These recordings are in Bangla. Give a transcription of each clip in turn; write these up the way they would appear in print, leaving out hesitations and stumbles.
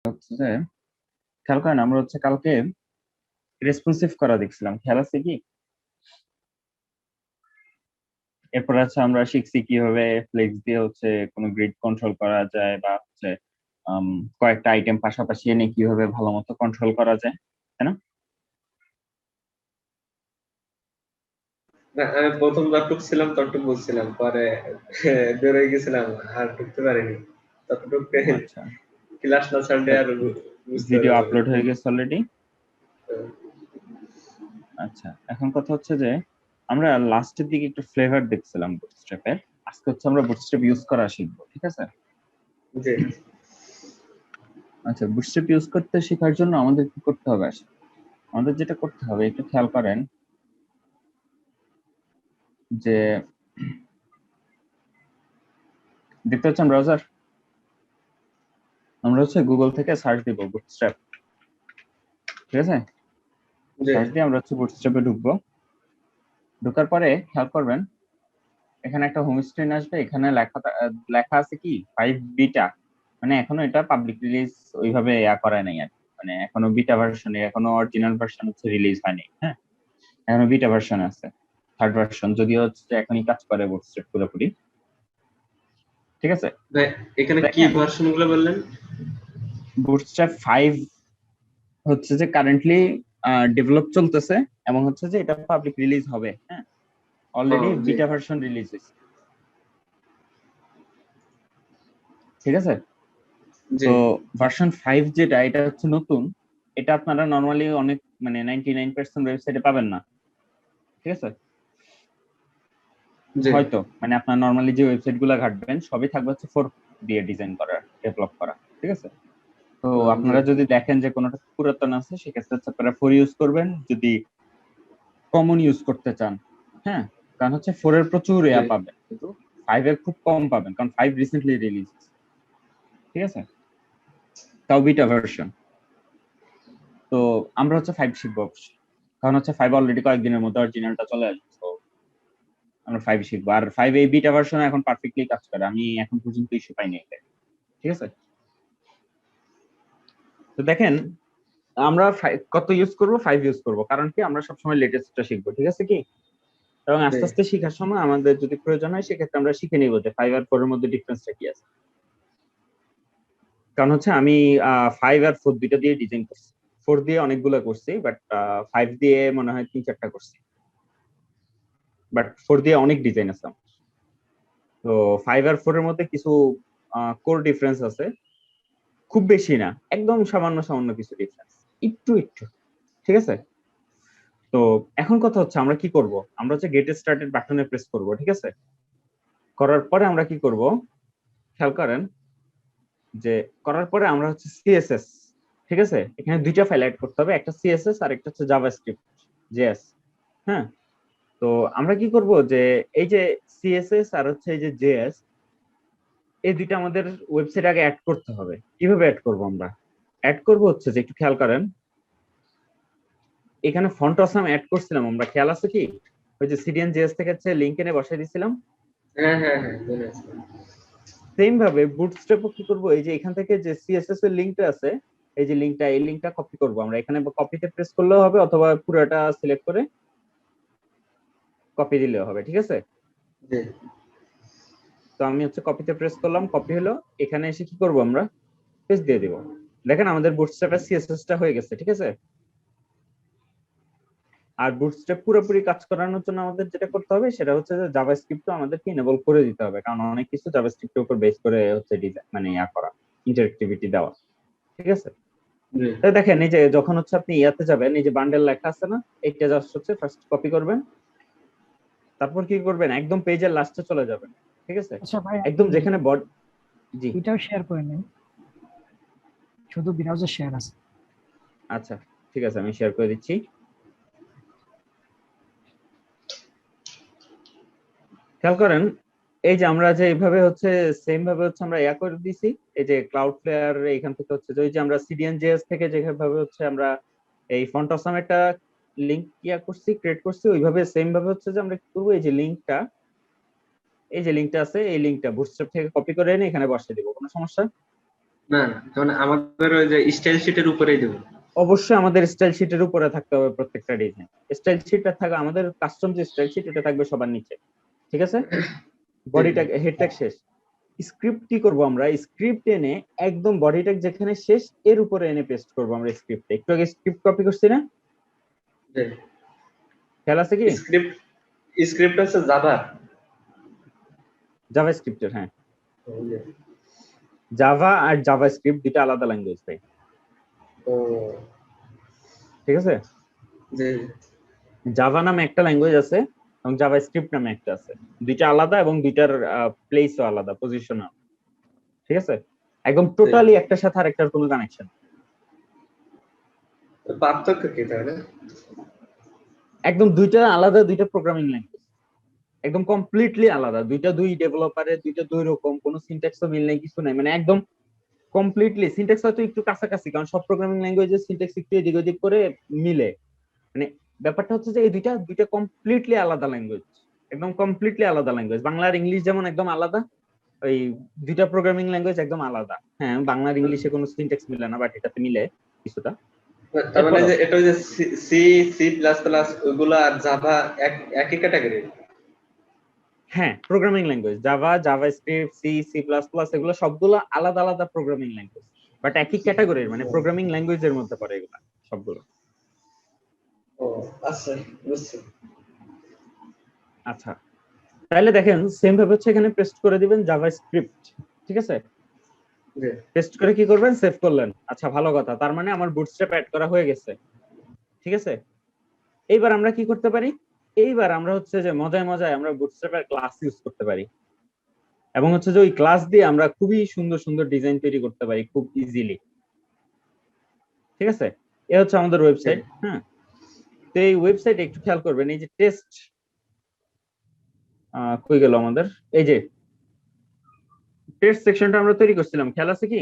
হচ্ছে যে খেয়াল করেন আমরা হচ্ছে কালকে রেসপন্সিভ করা দেখছিলাম, খেয়াল আছে কি? এরপর আছে আমরা শিখছি কিভাবে ফ্লেক্স দিয়ে হচ্ছে কোনো গ্রিড কন্ট্রোল করা যায়, বা হচ্ছে আম, কয়েকটা আইটেম পাশাপাশি এনে কিভাবে ভালো মতো কন্ট্রোল করা যায়, তাই না? না, আমি প্রথমবার ঢুকছিলাম ততটুক বুঝছিলাম, পরে বেরোয় গেছিলাম, আর ঢুকতে পারিনি। ততটুক আচ্ছা, ক্লাস না ছাড়লে আর বুঝতে ভিডিও পারবো না। আপলোড হয়ে গেছে অলরেডি। আচ্ছা, এখন কথা হচ্ছে যে আমরা লাস্টের দিকে একটু ফ্লেভার দেখছিলাম বুটস্ট্র্যাপের। আজকে হচ্ছে আমরা বুটস্ট্র্যাপ ইউজ করা শিখবো, ঠিক আছে? জি আচ্ছা, বুটস্ট্র্যাপ ইউজ করতে শেখার জন্য আমাদের কি করতে হবে? আসলে আমাদের যেটা করতে হবে একটু খেয়াল করেন যে দেখতে পাচ্ছেন ব্রাউজার, আমরা হচ্ছে গুগল থেকে সার্চ দিব বুটস্ট্র্যাপ, ঠিক আছে? জি সার্চ দিয়ে আমরা হচ্ছে বুটস্ট্র্যাপে ঢুকবো। ঢোকার পরে খেয়াল করবেন এখানে একটা হোম স্ক্রিন আসবে, এখানে লেখা লেখা আছে কি 5 বিটা। মানে এখনো এটা পাবলিক রিলিজ ওইভাবে করা নাই আর কি। মানে এখনো বিটা ভার্সনে, এখনো অরিজিনাল ভার্সন হচ্ছে রিলিজ হয়নি, হ্যাঁ, এখনো বিটা ভার্সন আছে। থার্ড ভার্সন যদিও হচ্ছে এখনই কাজ করে বুটস্ট্র্যাপ পুরোপুরি, ঠিক আছে? ভাই, এখানে কি দেখেন ভার্সন গুলো বললেন? বুটস্ট্র্যাপ 5 হচ্ছে যে কারেন্টলি ডেভেলপ চলতেছে, এবং হচ্ছে যে এটা পাবলিক রিলিজ হবে, হ্যাঁ। ও অলরেডি জি বিটা ভার্সন রিলিজ হয়েছে, ঠিক আছে? জি তো ভার্সন 5 যেটা, এটা হচ্ছে নতুন। এটা আপনারা নর্মালি অনেক মানে 99% ওয়েবসাইটে পাবেন না, ঠিক আছে? জি হয়তো মানে আপনার নর্মালি যে ওয়েবসাইট গুলা ঘাটবেন সবই থাকবে হচ্ছে 4 দিয়ে ডিজাইন করা, ডেভেলপ করা, ঠিক আছে? তো জি আপনারা যদি দেখেন যে কোনোটা পুরাতন আছে, সেক্ষেত্রে হচ্ছে আপনারা 4 ইউজ করবেন। যদি কমন ইউজ করতে চান, হ্যাঁ, কারণ হচ্ছে 4 এর প্রচুর জি পাবেন, কিন্তু 5 এর খুব কম পাবেন, কারণ 5 রিসেন্টলি রিলিজ, ঠিক আছে? তাও বিটা ভার্সন। তো আমরা হচ্ছে 5 শিখবো অবশ্যই, কারণ হচ্ছে 5 অলরেডি কয়েকদিনের মধ্যে অরিজিনালটা চলে আসবে। তো আমরা 5 শিখবো, আর 5 এই বিটা ভার্সন এখন পারফেক্টলি কাজ করে, আমি এখন পর্যন্ত ইস্যু পাইনি এতে, ঠিক আছে? তো দেখেন আমরা কত ইউজ করব, 5 ইউজ করব, কারণ কি আমরা সবসময় লেটেস্টটা শিখবো, ঠিক আছে কি? এবং জি আস্তে আস্তে শেখার সময় আমাদের যদি প্রয়োজন হয় সেক্ষেত্রে আমরা শিখে নিব যে 5 আর 4 এর মধ্যে ডিফারেন্সটা কি আছে। কারণ হচ্ছে আমি 5 আর 4 দুইটা দিয়ে ডিজাইন করছি। 4 দিয়ে অনেকগুলো করছি, বাট 5 দিয়ে মনে হয় 3-4টা করছি। বাট 4 দিয়ে অনেক ডিজাইন আছে আমার। তো 5 আর 4 এর মধ্যে কিছু কোর ডিফারেন্স আছে, খুব বেশি না, একদম সামান্য সামান্য কিছু ডিফারেন্স, একটু একটু, ঠিক আছে? তো এখন কথা হচ্ছে আমরা কি করব, আমরা হচ্ছে গেট স্টার্টেড বাটনে প্রেস করব, ঠিক আছে? করার পরে আমরা কি করব, খেয়াল করেন যে করার পরে আমরা হচ্ছে সিএসএস, ঠিক আছে, এখানে দুইটা ফাইল অ্যাড করতে হবে, একটা সিএসএস আর একটা হচ্ছে জাভাস্ক্রিপ্ট জেএস, হ্যাঁ। তো আমরা কি করব যে এই যে সিএসএস আর হচ্ছে এই যে জেএস, এই দুইটা আমাদের ওয়েবসাইট আগে অ্যাড করতে হবে। কিভাবে অ্যাড করব? আমরা অ্যাড করব হচ্ছে যে একটু খেয়াল করেন, এখানে ফন্ট অসাম অ্যাড করছিলাম আমরা, খেয়াল আছে কি? ওই যে সিডিএন জেএস থেকে হচ্ছে লিংক এনে বসাই দিয়েছিলাম। হ্যাঁ হ্যাঁ হ্যাঁ মনে আছে। সেম ভাবে বুটস্ট্র্যাপও কি করব, এই যে এখান থেকে যে সিএসএস এর লিংকটা আছে, এই যে লিংকটা, এই লিংকটা কপি করব আমরা এখানে, কপিতে প্রেস করলেও হবে অথবা পুরোটা সিলেক্ট করে কপি দিলেও হবে, ঠিক আছে? জি তো আমি হচ্ছে কপিতে প্রেস করলাম, কপি হলো। এখানে এসে কি করব, আমরা পেস্ট দিয়ে দিব। দেখেন আমাদের বুটস্ট্র্যাপের সিএসএস টা হয়ে গেছে, ঠিক আছে? আর বুটস্ট্র্যাপ পুরোপুরি কাজ করানোর জন্য আমাদের যেটা করতে হবে সেটা হচ্ছে যে জাভাস্ক্রিপ্ট আমাদেরকে এনেবল করে দিতে হবে, কারণ অনেক কিছু জাভাস্ক্রিপ্টের উপর বেস করে হচ্ছে ডিজাইন মানে করা, ইন্টারেক্টিভিটি দেওয়া, ঠিক আছে? জি তাই দেখেন এই যে যখন হচ্ছে আপনি ইয়াতে যাবেন, এই যে বান্ডেল লেখা আছে না, এইটা জাস্ট হচ্ছে ফার্স্ট কপি করবেন, তারপর কি করবেন, একদম পেজের লাস্টে চলে যাবেন, ঠিক আছে? আচ্ছা ভাই, একদম আপনি যেখানে জি, এটাও শেয়ার করে নেন, শুধু ব্রাউজার শেয়ার আছে। আচ্ছা, ঠিক আছে, আমি শেয়ার করে দিচ্ছি। খেয়াল করেন এই যে আমরা যে এইভাবে হচ্ছে সেম ভাবে হচ্ছে আমরা করে দিছি, এই যে ক্লাউড ফ্লেয়ার এখান থেকে হচ্ছে যে ওই যে আমরা সিডিএন জেএস থেকে যেভাবে হচ্ছে আমরা এই ফন্ট অসাম একটা লিংক করছি, ক্রিয়েট করছি, ওইভাবে সেম ভাবে হচ্ছে যে আমরা কি করবো, এই যে লিংকটা, এই যে লিংকটা আছে, এই লিংকটা বুটস্ট্র্যাপ থেকে কপি করে এনে এখানে বসিয়ে দিব, কোনো সমস্যা? না মানে আমাদের ওই যে স্টাইল শিটের উপরেই দেবো। অবশ্যই আমাদের স্টাইল শিটের উপরে থাকতে হবে প্রত্যেকটা ডিজাইন। স্টাইল শিটটা থাকা আমাদের কাস্টম যে স্টাইল শিট এটা থাকবে সবার নিচে, ঠিক আছে? বডি ট্যাগ হেড ট্যাগ শেষ। স্ক্রিপ্ট কি করব আমরা, স্ক্রিপ্ট এনে একদম বডি ট্যাগ যেখানে শেষ এর উপরে এনে পেস্ট করব আমরা স্ক্রিপ্টে। একটু আগে স্ক্রিপ্ট কপি করছি না, খেয়াল আছে কি? স্ক্রিপ্ট স্ক্রিপ্ট হচ্ছে জাভা। জাভা স্ক্রিপ্টের, হ্যাঁ জাভা আর জাভা স্ক্রিপ্ট দুটো আলাদা ল্যাঙ্গুয়েজ তাই, ও ঠিক আছে? জি জাভা নামে একটা ল্যাঙ্গুয়েজ আছে এবং জাভা স্ক্রিপ্ট নামে একটা আছে, দুইটা আলাদা এবং দুইটার প্লেসও আলাদা, পজিশন, ঠিক আছে? একদম টোটালি একটার সাথে আরেকটার কোনো কানেকশন। পার্থক্য কি তাহলে? একদম দুইটা আলাদা, দুইটা প্রোগ্রামিং ল্যাঙ্গুয়েজ, একদম কমপ্লিটলি আলাদা, দুইটা দুই ডেভেলপারের, দুইটা দুই রকম, কোনো সিনট্যাক্সও মিল নেই, কিছু নাই, মানে একদম কমপ্লিটলি। সিনট্যাক্স হয়তো একটু কাছাকাছি, কারণ সব প্রোগ্রামিং ল্যাঙ্গুয়েজের সিনট্যাক্স একটু এদিক ওদিক করে মিলে, মানে ব্যাপারটা হচ্ছে যে এই দুইটা দুইটা কমপ্লিটলি আলাদা ল্যাঙ্গুয়েজ, একদম কমপ্লিটলি আলাদা ল্যাঙ্গুয়েজ। বাংলা আর ইংলিশ যেমন একদম আলাদা, ওই দুইটা প্রোগ্রামিং ল্যাঙ্গুয়েজ একদম আলাদা। হ্যাঁ, বাংলা আর ইংলিশে কোনো সিনট্যাক্স মিলে না, বাট এটাতে মিলে কিছুটা। তার মানে যে এটা ওই যে সি সি প্লাস প্লাস ওইগুলা আর জাভা একই ক্যাটাগরি? হ্যাঁ, programming language Java, JavaScript, C, C plus plus এগুলো সবগুলো আলাদা আলাদা প্রোগ্রামিং ল্যাঙ্গুয়েজ, বাট একই ক্যাটাগরির, মানে প্রোগ্রামিং ল্যাঙ্গুয়েজের মধ্যে পড়ে এগুলা সবগুলো। ও আচ্ছা বুঝছি। আচ্ছা, তাহলে দেখেন সেম ভাবে হচ্ছে এখানে পেস্ট করে দিবেন জাভাস্ক্রিপ্ট, ঠিক আছে? জি পেস্ট করে কি করবেন, সেভ করলেন। আচ্ছা, ভালো কথা, তার মানে আমার বুটস্ট্র্যাপ অ্যাড করা হয়ে গেছে, ঠিক আছে? এইবার আমরা কি করতে পারি, এইবার আমরা হচ্ছে যে মজায় মজায় আমরা বুটস্ট্র্যাপের ক্লাস ইউজ করতে পারি, এবং হচ্ছে যে ওই ক্লাস দিয়ে আমরা খুবই সুন্দর সুন্দর ডিজাইন তৈরি করতে পারি খুব ইজিলি, ঠিক আছে? এ হচ্ছে আমাদের ওয়েবসাইট। হ্যাঁ, তো এই ওয়েবসাইটে একটু খেয়াল করবেন, এই যে টেস্ট কই গেল আমাদের, এই যে টেস্ট সেকশনটা আমরা তৈরি করছিলাম, খেয়াল আছে কি?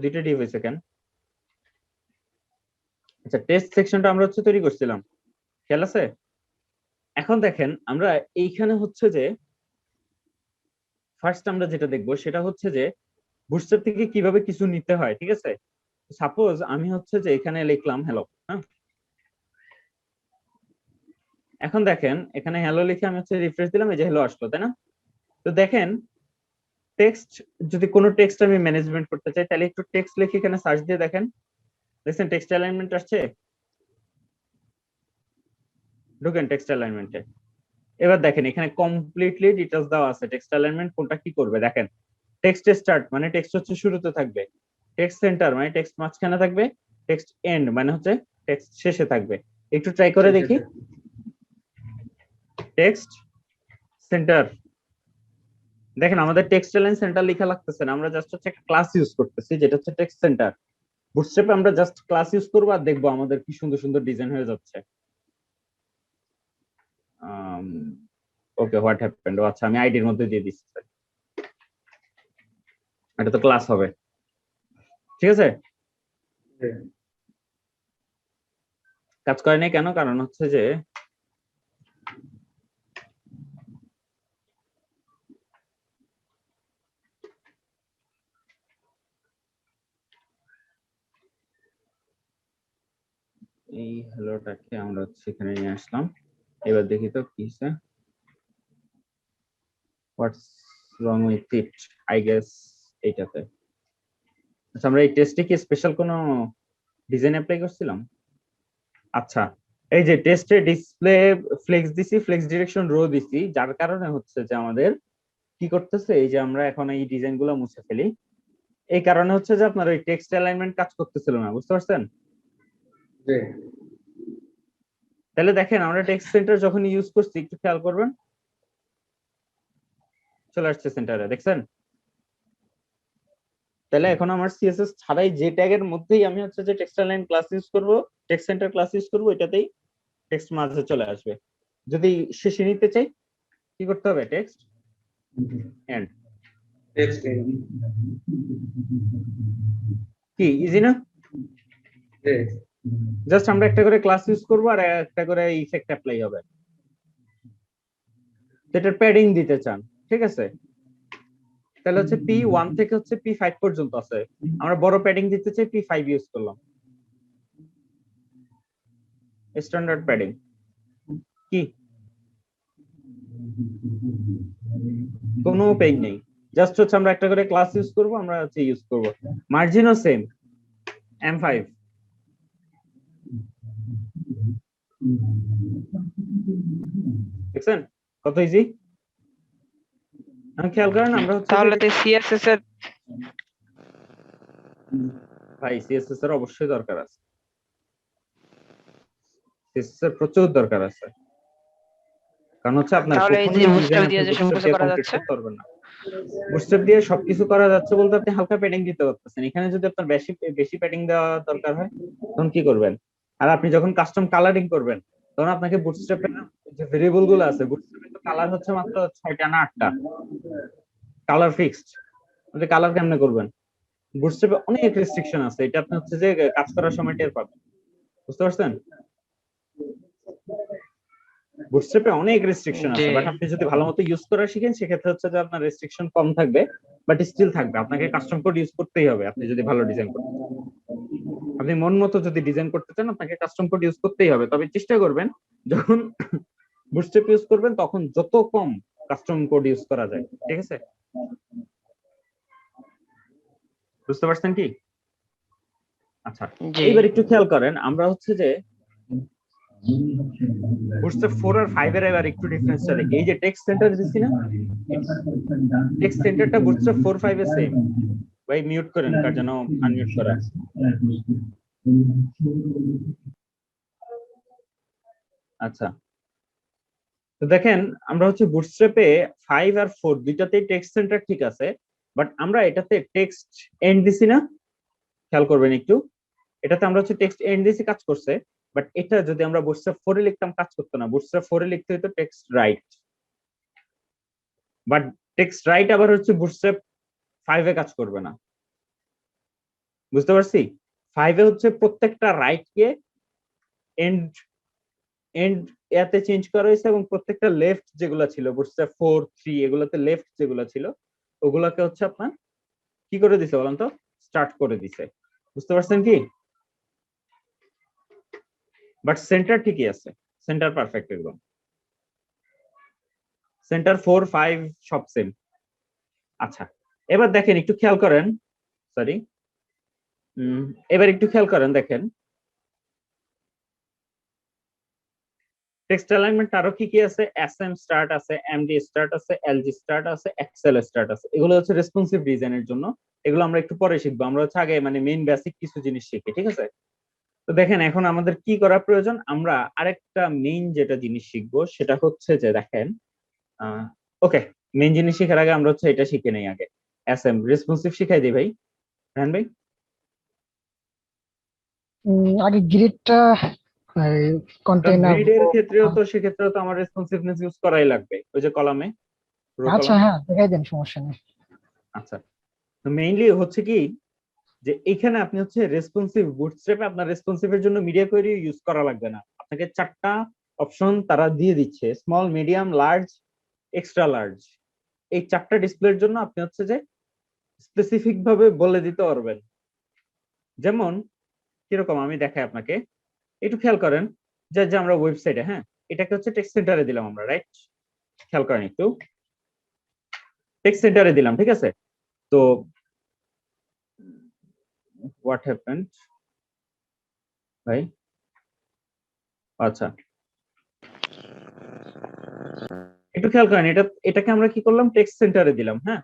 দুইটা ডিভ হয়েছে কেন? আচ্ছা, টেস্ট সেকশনটা আমরা হচ্ছে তৈরি করছিলাম, খেয়াল আছে? এখন দেখেন আমরা এইখানে হচ্ছে যে ফার্স্ট আমরা যেটা দেখবো সেটা হচ্ছে যে বুটস্ট্র্যাপ থেকে কিভাবে কিছু নিতে হয়, ঠিক আছে? সাপোজ আমি হচ্ছে যে এখানে লিখলাম হ্যালো, হ্যাঁ, এখন দেখেন এখানে হ্যালো লিখে আমি হচ্ছে রিফ্রেশ দিলাম, এই যে হ্যালো আসলো, তাই না? তো দেখেন টেক্সট, যদি কোনো টেক্সট আমি ম্যানেজমেন্ট করতে চাই তাহলে একটু টেক্সট লিখে এখানে সার্চ দিয়ে দেখেন, দেখছেন টেক্সট অ্যালাইনমেন্ট আসছে, ঢুকেন টেক্সট অ্যালাইনমেন্টে। এবার দেখেন এখানে কমপ্লিটলি ডিটেইলস দেওয়া আছে টেক্সট অ্যালাইনমেন্ট কোনটা কি করবে। দেখেন টেক্সট স্টার্ট মানে টেক্সট হচ্ছে শুরুতে থাকবে, টেক্সট সেন্টার মানে টেক্সট মাঝখানে থাকবে, টেক্সট এন্ড মানে হচ্ছে টেক্সট শেষে থাকবে। একটু ট্রাই করে দেখি, টেক্সট সেন্টার, দেখেন আমাদের টেক্সট অ্যালাইন সেন্টার লেখা লাগতেছে না, আমরা জাস্ট হচ্ছে একটা ক্লাস ইউজ করতেছি যেটা হচ্ছে টেক্সট সেন্টার। বুটস্ট্র্যাপে আমরা জাস্ট ক্লাস ইউজ করবো আর দেখবো আমাদের কি সুন্দর সুন্দর ডিজাইন হয়ে যাচ্ছে। ওকে, হোয়াট হ্যাপেন্ড, আচ্ছা আমি আইডির মধ্যে দিয়ে দিচ্ছি, এটা তো ক্লাস হবে, ঠিক আছে? কাজ করে নাই কেন, কারণ হচ্ছে যে এই হ্যালোটাকে আমরা হচ্ছে এখানে নিয়ে আসলাম। এবার দেখি তো কি হচ্ছে, what's wrong with it, I guess এইটাতে। আচ্ছা, আমরা এই টেস্টে কি স্পেশাল কোনো ডিজাইন অ্যাপ্লাই করছিলাম? আচ্ছা, এই যে টেস্টে ডিসপ্লে ফ্লেক্স দিছি, ফ্লেক্স ডিরেকশন রো দিছি, যার কারণে হচ্ছে যে আমাদের কি করতেছে, এই যে আমরা এখন এই ডিজাইন গুলো মুছে ফেলি, এই কারণে হচ্ছে যে আপনার ওই টেক্সট অ্যালাইনমেন্ট কাজ করতেছিল না, বুঝতে পারছেন? জি তাহলে দেখেন আমরা টেক্সট সেন্টার যখন ইউজ করছি একটু খেয়াল করবেন, চলে আসছে সেন্টারে, দেখছেন? তাহলে এখন আমার সিএসএস ছাড়াই যে ট্যাগের মধ্যেই আমি হচ্ছে যে টেক্সট অ্যালাইন ক্লাস ইউজ করব, টেক্সট সেন্টার ক্লাস ইউজ করব, এটাতেই টেক্সট মাঝে চলে আসবে। যদি শেষে নিতে চাই কি করতে হবে, টেক্সট এন্ড। টেক্সট কি ইজি না? জি জাস্ট আমরা একটা করে ক্লাস ইউজ করব আর একটা করে ইফেক্ট অ্যাপ্লাই হবে। এটার প্যাডিং দিতে চান, ঠিক আছে, তাহলে হচ্ছে P1 থেকে হচ্ছে P5 পর্যন্ত আছে, আমরা বড় প্যাডিং দিতে চাই, P5 ইউজ করলাম, স্ট্যান্ডার্ড প্যাডিং কি, কোনো পেইন নেই, জাস্ট হচ্ছে আমরা একটা করে ক্লাস ইউজ করব, আমরা হচ্ছে ইউজ করব, মার্জিনও সেম M5। দেখছেন কত ইজি, খেয়াল করেন আমরা হচ্ছে তাহলে তো সিএসএস এর ভাই সিএসএস এর অবশ্যই দরকার আছে, সিএসএস এর প্রচুর দরকার আছে, কারণ হচ্ছে আপনার তাহলে এই যে কখনোই বুস্টার ডিজাইন দিয়ে আপনি যে বুস্টার সবকিছু দিয়ে করা কমপ্লিট যাচ্ছে, করতে পারবেন না। বুস্টার দিয়ে সবকিছু করা যাচ্ছে বলতে আপনি হালকা প্যাডিং দিতে পারতেছেন, এখানে যদি আপনার বেশি বেশি প্যাডিং দেওয়া দরকার হয় তখন কি করবেন, আর আপনি যখন কাস্টম কালারিং করবেন তখন আপনাকে বুটস্ট্র্যাপের যে ভেরিয়েবল গুলো আছে, বুটস্ট্র্যাপে তো কালার হচ্ছে মাত্র 6টা না 8টা কালার ফিক্সড, আপনি কালার কেমনে করবেন, বুটস্ট্র্যাপে অনেক রেস্ট্রিকশন আছে, এটা আপনি হচ্ছে যে কাজ করার সময় টের পাবেন, বুঝতে পারছেন, বুটস্ট্র্যাপে অনেক রেস্ট্রিকশন জি আছে, বাট আপনি যদি ভালো মতো ইউজ করা শিখেন সেক্ষেত্রে হচ্ছে যে আপনার রেস্ট্রিকশন কম থাকবে, বাট স্টিল থাকবে, আপনাকে কাস্টম কোড ইউজ করতেই হবে, আপনি যদি ভালো ডিজাইন করতে চান, আপনি মন মতো যদি ডিজাইন করতে চান আপনাকে কাস্টম কোড ইউজ করতেই হবে, তবে চেষ্টা করবেন যখন বুটস্ট্র্যাপ ইউজ করবেন তখন যত কম কাস্টম কোড ইউজ করা যায়, ঠিক আছে, বুঝতে পারছেন কি? আচ্ছা, জি এইবার একটু খেয়াল করেন, আমরা হচ্ছে যে বুটস্ট্র্যাপ 4 আর 5 এর এবার একটু ডিফারেন্সটা দেখি, এই যে টেক্সট সেন্টার দিছি না, টেক্সট সেন্টারটা বুটস্ট্র্যাপ 4 5 এর সেম, ভাই মিউট করেন কার যেন আনমিউট করা, আচ্ছা, তো দেখেন আমরা হচ্ছে বুটস্ট্র্যাপে 5 আর 4 দুইটাতেই টেক্সট সেন্টার ঠিক আছে, বাট আমরা এটাতে টেক্সট এন্ড দিছি না, খেয়াল করবেন একটু, এটাতে আমরা হচ্ছে টেক্সট এন্ড দিছি, কাজ করছে, বাট এটা যদি আমরা বুটস্ট্র্যাপ 4 এ লিখতাম কাজ করতো না, বুটস্ট্র্যাপ 4 এ লিখতে হতো text right, but text right আবার হচ্ছে বুটস্ট্র্যাপ 5 এ কাজ করবে না, বুঝতে পারছি, 5 এ হচ্ছে প্রত্যেকটা রাইট কে এন্ড এন্ড এতে চেঞ্জ করা হয়েছে, এবং প্রত্যেকটা লেফট যেগুলো ছিল বুটস্ট্র্যাপ 4 3 এগুলোতে লেফট যেগুলো ছিল ওগুলাকে হচ্ছে আপনার কি করে দিছে বলেন তো, স্টার্ট করে দিছে, বুঝতে পারছেন কি, বাট সেন্টার ঠিকই আছে, সেন্টার পারফেক্ট একদম, সেন্টার 4 5 সব সেম। আচ্ছা, এবার দেখেন একটু খেয়াল করেন, সরি, এবার একটু খেয়াল করেন, দেখেন টেক্সট অ্যালাইনমেন্ট আরো কি কি আছে, এসএম স্টার্ট আছে, এমডি স্টার্ট আছে, এলজি স্টার্ট আছে, এক্সেল স্টার্ট আছে, এগুলো হচ্ছে রেসপন্সিভ ডিজাইনের জন্য, এগুলো আমরা একটু পরে শিখবো, আমরা হচ্ছে আগে মানে মেইন বেসিক কিছু জিনিস শিখি, ঠিক আছে, তো দেখেন এখন আমাদের কি করা প্রয়োজন, আমরা আরেকটা মেইন যেটা জিনিস শিখবো সেটা হচ্ছে যে দেখেন, ওকে, মেইন জিনিস শেখার আগে আমরা হচ্ছে এটা শিখে নেই আগে, এসএম রেসপন্সিভ শিখাই দিই ভাই, রান ভাই, আগে গ্রিডটা কন্টেইনার। গ্রিডের ক্ষেত্রেও তো সেক্ষেত্রেও তো আমার রেসপন্সিভনেস ইউজ করাই লাগবে, ওই যে কলামে, রো আচ্ছা কলাম, হ্যাঁ, দেখাই দেন, সমস্যা নেই। আচ্ছা, তো মেইনলি হচ্ছে কি যে এখানে আপনি হচ্ছে রেসপন্সিভ বুটস্ট্র্যাপে আপনার রেসপন্সিভের জন্য মিডিয়া কোয়েরি ইউজ করা লাগবে না, আপনাকে 4টা অপশন তারা দিয়ে দিচ্ছে, small medium large extra large, এই 4টা ডিসপ্লের জন্য আপনি হচ্ছে যে স্পেসিফিক ভাবে বলে দিতে পারবেন, যেমন কিরকম আমি দেখাই আপনাকে, একটু খেয়াল করেন, যে যে আমরা ওয়েবসাইটে, হ্যাঁ এটাকে হচ্ছে টেক্সট সেন্টারে দিলাম আমরা, রাইট, খেয়াল করেন একটু, টেক্সট সেন্টারে দিলাম, ঠিক আছে, তো হোয়াট হ্যাপেন্ড ভাই, আচ্ছা একটু খেয়াল করেন, এটাকে আমরা কি করলাম, টেক্সট সেন্টারে দিলাম, হ্যাঁ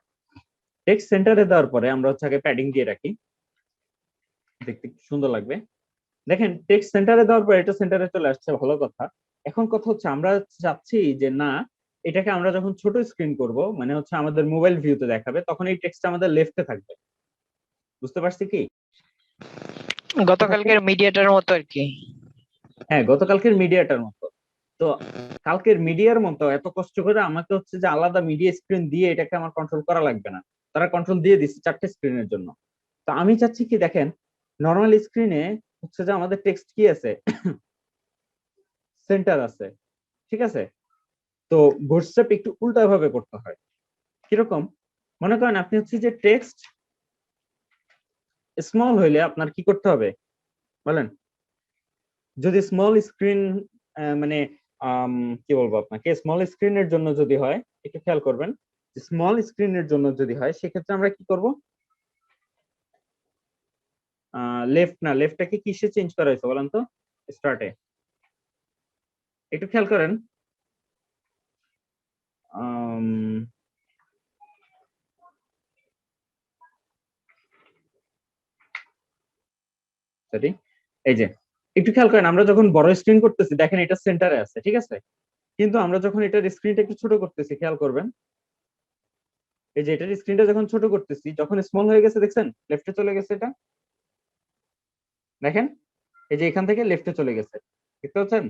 টেক্সট সেন্টারে দেওয়ার পরে আমরা হচ্ছে আগে প্যাডিং দিয়ে রাখি, দেখতে কি সুন্দর লাগবে, দেখেন টেক্সট সেন্টারে দেওয়ার পর এটা সেন্টারে চলে আসছে, ভালো কথা, এখন কথা হচ্ছে আমরা চাচ্ছি যে না, এটাকে আমরা যখন ছোট স্ক্রিন করব, মানে হচ্ছে আমাদের মোবাইল ভিউতে দেখাবে, তখন এই টেক্সট আমাদের লেফটে থাকবে, বুঝতে পারছি কি, গতকালকের মিডিয়াটার মতো আর কি। হ্যাঁ গতকালকের মিডিয়াটার মতো, তো কালকের মিডিয়ার মতো এত কষ্ট করে আমাকে হচ্ছে যে আলাদা মিডিয়া স্ক্রিন দিয়ে এটাকে আমার কন্ট্রোল করা লাগবে না, তারা কন্ট্রোল দিয়ে দিচ্ছে 4টে স্ক্রিনের জন্য, তো আমি চাচ্ছি কি দেখেন, নর্মাল স্ক্রিনে হচ্ছে যে আমাদের টেক্সট কি আছে, সেন্টার আছে, ঠিক আছে, তো বুটস্ট্র্যাপ একটু উল্টা ভাবে করতে হয়, কিরকম? মনে করেন আপনি হচ্ছে যে টেক্সট স্মল হইলে আপনার কি করতে হবে বলেন? যদি স্মল স্ক্রিন মানে কি বলবো আপনাকে, স্মল স্ক্রিনের জন্য যদি হয়, একটু খেয়াল করবেন, স্মল স্ক্রিনের জন্য যদি হয় সেক্ষেত্রে আমরা কি করব? লেফট না, লেফটটাকে কিসে চেঞ্জ করা হয়েছে বলেন তো? স্টার্টে একটু খেয়াল করেন। সরি, এই যে একটু খেয়াল করেন, আমরা যখন বড় স্ক্রিন করতেছি দেখেন এটা সেন্টারে আছে, ঠিক আছে? কিন্তু আমরা যখন এটার স্ক্রিনটা একটু ছোট করতেছি, খেয়াল করবেন, এই যে এটার স্ক্রিনটা যখন ছোট করতেছি, যখন স্মল হয়ে গেছে দেখছেন লেফটে চলে গেছে এটা, দেখেন এই যে এখান থেকে লেফটে চলে গেছে, দেখতে পাচ্ছেন?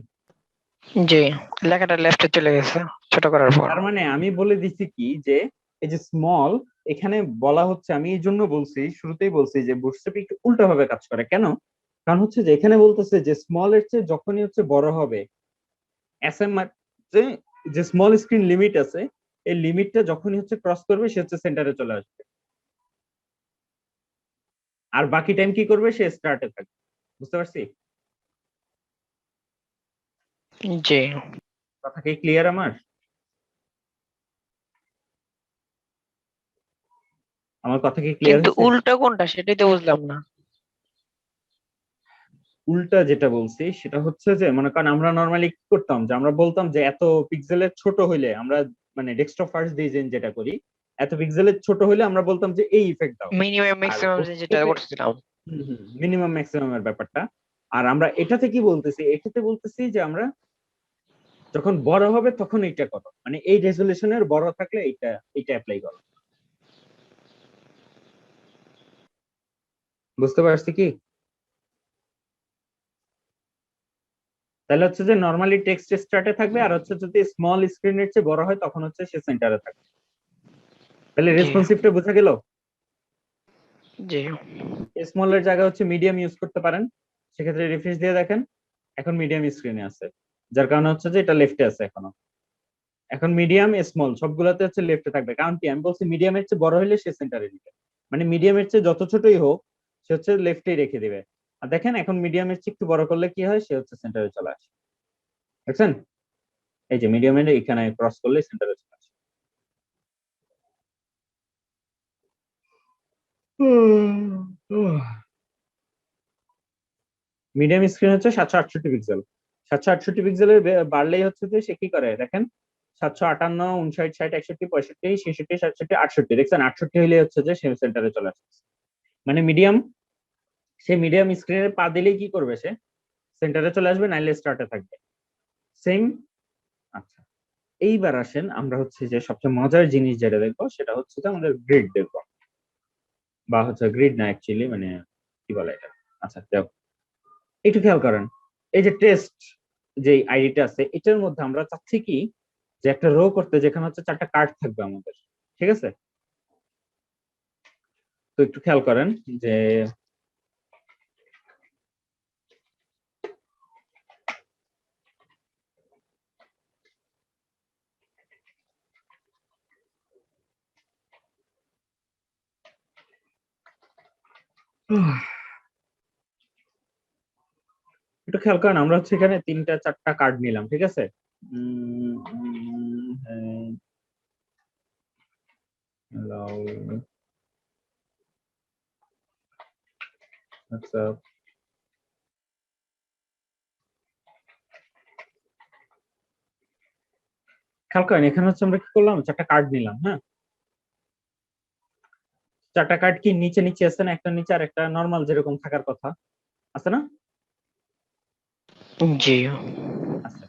জি, লেখাটা লেফটে চলে গেছে ছোট করার পর। তার মানে আমি বলে দিছি কি যে এই যে স্মল এখানে বলা হচ্ছে, আমি এই জন্য বলছি, শুরুতেই বলছি যে বুটস্ট্র্যাপ একটু উল্টা ভাবে কাজ করে। কেন? কারণ হচ্ছে যে এখানে বলতেছে যে স্মল এর চেয়ে যখনই হচ্ছে বড় হবে, এসএম যে স্মল স্ক্রিন লিমিট আছে, এই লিমিটটা যখনই হচ্ছে ক্রস করবে সে হচ্ছে সেন্টারে চলে আসবে, আর বাকি টাইম কি করবে? সে স্টার্টে থাকবে। বুঝতে পারছি? জি, কথা কি ক্লিয়ার আমার? আমার কথা কি ক্লিয়ার কিন্তু হয়েছে? উল্টা কোনটা সেটাই তো বুঝলাম না। উল্টা যেটা বলছি সেটা হচ্ছে যে মনে করেন আমরা নরমালি কি করতাম, যে আমরা বলতাম যে এত পিক্সেলের ছোট হইলে আমরা, মানে ডেস্কটপ ফার্স্ট ডিজাইন যেটা করি, এত পিক্সেলের ছোট হইলে আমরা বলতাম যে এই ইফেক্ট দাও। মিনিমাম আর ম্যাক্সিমাম যেটা করতেছিলাম। মিনিমাম ম্যাক্সিমাম এর ব্যাপারটা। আর আমরা এটাতে কি বলতেছি, এটাতে বলতেছি যে আমরা যখন বড় হবে তখন এইটা করো, মানে এই রেজলিউশনের বড় থাকলে এইটা এইটা অ্যাপ্লাই করো। বুঝতে পারছি কি? তাহলে হচ্ছে যে নরমালি টেক্সট স্টার্টে থাকবে, আর হচ্ছে যদি স্মল স্ক্রিনের চেয়ে বড় হয় তখন হচ্ছে সে সেন্টারে থাকবে। তাহলে জি, রেসপন্সিভটা বোঝা গেল? জি, স্মল এর জায়গায় হচ্ছে মিডিয়াম ইউজ করতে পারেন, সেক্ষেত্রে রিফ্রেশ দিয়ে দেখেন এখন মিডিয়াম স্ক্রিনে আছে, যার কারণে হচ্ছে যে এটা লেফটে আছে এখনো। এখন মিডিয়াম স্মল সবগুলোতে হচ্ছে লেফটে থাকবে, কারণ কি আমি বলছি মিডিয়ামের চেয়ে বড় হলে সে সেন্টারে দিবে, মানে মিডিয়ামের চেয়ে যত ছোটই হোক সে হচ্ছে লেফটেই রেখে দিবে। আর দেখেন এখন মিডিয়ামের চেয়ে একটু বড় করলে কি হয়, সে হচ্ছে সেন্টারে চলে আসে। দেখছেন? এই যে মিডিয়ামের এখানে ক্রস করলে সেন্টারে চলে আসে। মিডিয়াম স্ক্রিন হচ্ছে 768 পিক্সেল। 768 পিক্সেলের বাড়লেই হচ্ছে যে সে কি করে দেখেন, 758, 59, 60, 61, 65, 66, 67, 68, দেখছেন 68 হইলে হচ্ছে যে সে সেন্টারে চলে আসছে। মানে মিডিয়াম, সে মিডিয়াম স্ক্রিনে পা দিলেই কি করবে, সে সেন্টারে চলে আসবে, নাইলে স্টার্টে থাকবে। সেম। আচ্ছা, এইবার আসেন আমরা হচ্ছে যে সবচেয়ে মজার জিনিস যেটা দেখবো সেটা হচ্ছে যে আমাদের গ্রিড দেখবো, বা হচ্ছে গ্রিড না অ্যাকচুয়ালি, মানে কি বলে এটা, আচ্ছা যাও, একটু খেয়াল করেন, এই যে টেস্ট যে আইডিটা আছে এটার মধ্যে আমরা চাচ্ছি কি যে একটা রো করতে, যেখানে হচ্ছে 4টা কার্ড থাকবে আমাদের, ঠিক আছে? তো একটু খেয়াল করেন যে একটু খেয়াল করেন, আমরা হচ্ছে এখানে 3টা 4টা কার্ড নিলাম, ঠিক আছে? হ্যাঁ, আচ্ছা, খেয়াল করেন এখানে হচ্ছে আমরা কি করলাম, 4টা কার্ড নিলাম, হ্যাঁ? 4টা কার্ড কি নিচে নিচে আছে না, একটা নিচে আর একটা নর্মাল যেরকম থাকার কথা আছে না? জি, আচ্ছা,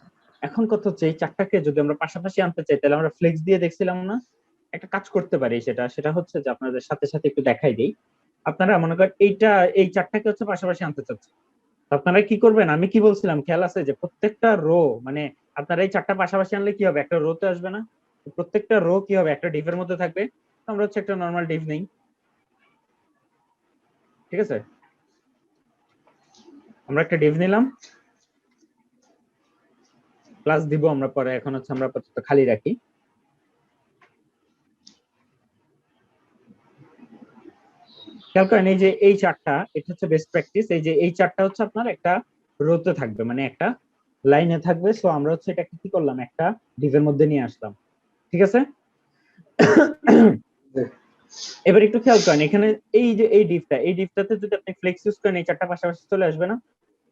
এখন কথা হচ্ছে এই 4টাকে যদি আমরা পাশাপাশি আনতে চাই তাহলে আমরা ফ্লেক্স দিয়ে দেখছিলাম না, একটা কাজ করতে পারি, সেটা সেটা হচ্ছে যে আপনাদের সাথে সাথে একটু দেখাই দিই। আপনারা মনে করেন এইটা, এই 4টাকে হচ্ছে পাশাপাশি আনতে চাচ্ছেন, তো আপনারা কি করবেন, আমি কি বলছিলাম খেয়াল আছে, যে প্রত্যেকটা রো, মানে আপনারা এই 4টা পাশাপাশি আনলে কি হবে, একটা রোতে আসবে না? তো প্রত্যেকটা রো কি হবে, একটা ডিভের মধ্যে থাকবে। তো আমরা হচ্ছে একটা নর্মাল ডিভ নেই, ঠিক আছে? আমরা একটা ডিভ নিলাম, প্লাস দিব আমরা পরে, এখন হচ্ছে আমরা আপাতত খালি রাখি। খেয়াল করেন এই যে এই চারটা, এটা হচ্ছে বেস্ট প্র্যাকটিস। এই যে এই চারটা হচ্ছে আপনার একটা রোতে থাকবে, মানে একটা লাইনে থাকবে। সো আমরা হচ্ছে এটাকে কি করলাম, একটা ডিভের মধ্যে নিয়ে আসলাম, ঠিক আছে। জি এবার একটু খেয়াল করেন এখানে এই যে এই ডিভটা, এই ডিভটাতে যদি আপনি ফ্লেক্স ইউজ করেন, এই চারটা পাশাপাশি চলে আসবে না?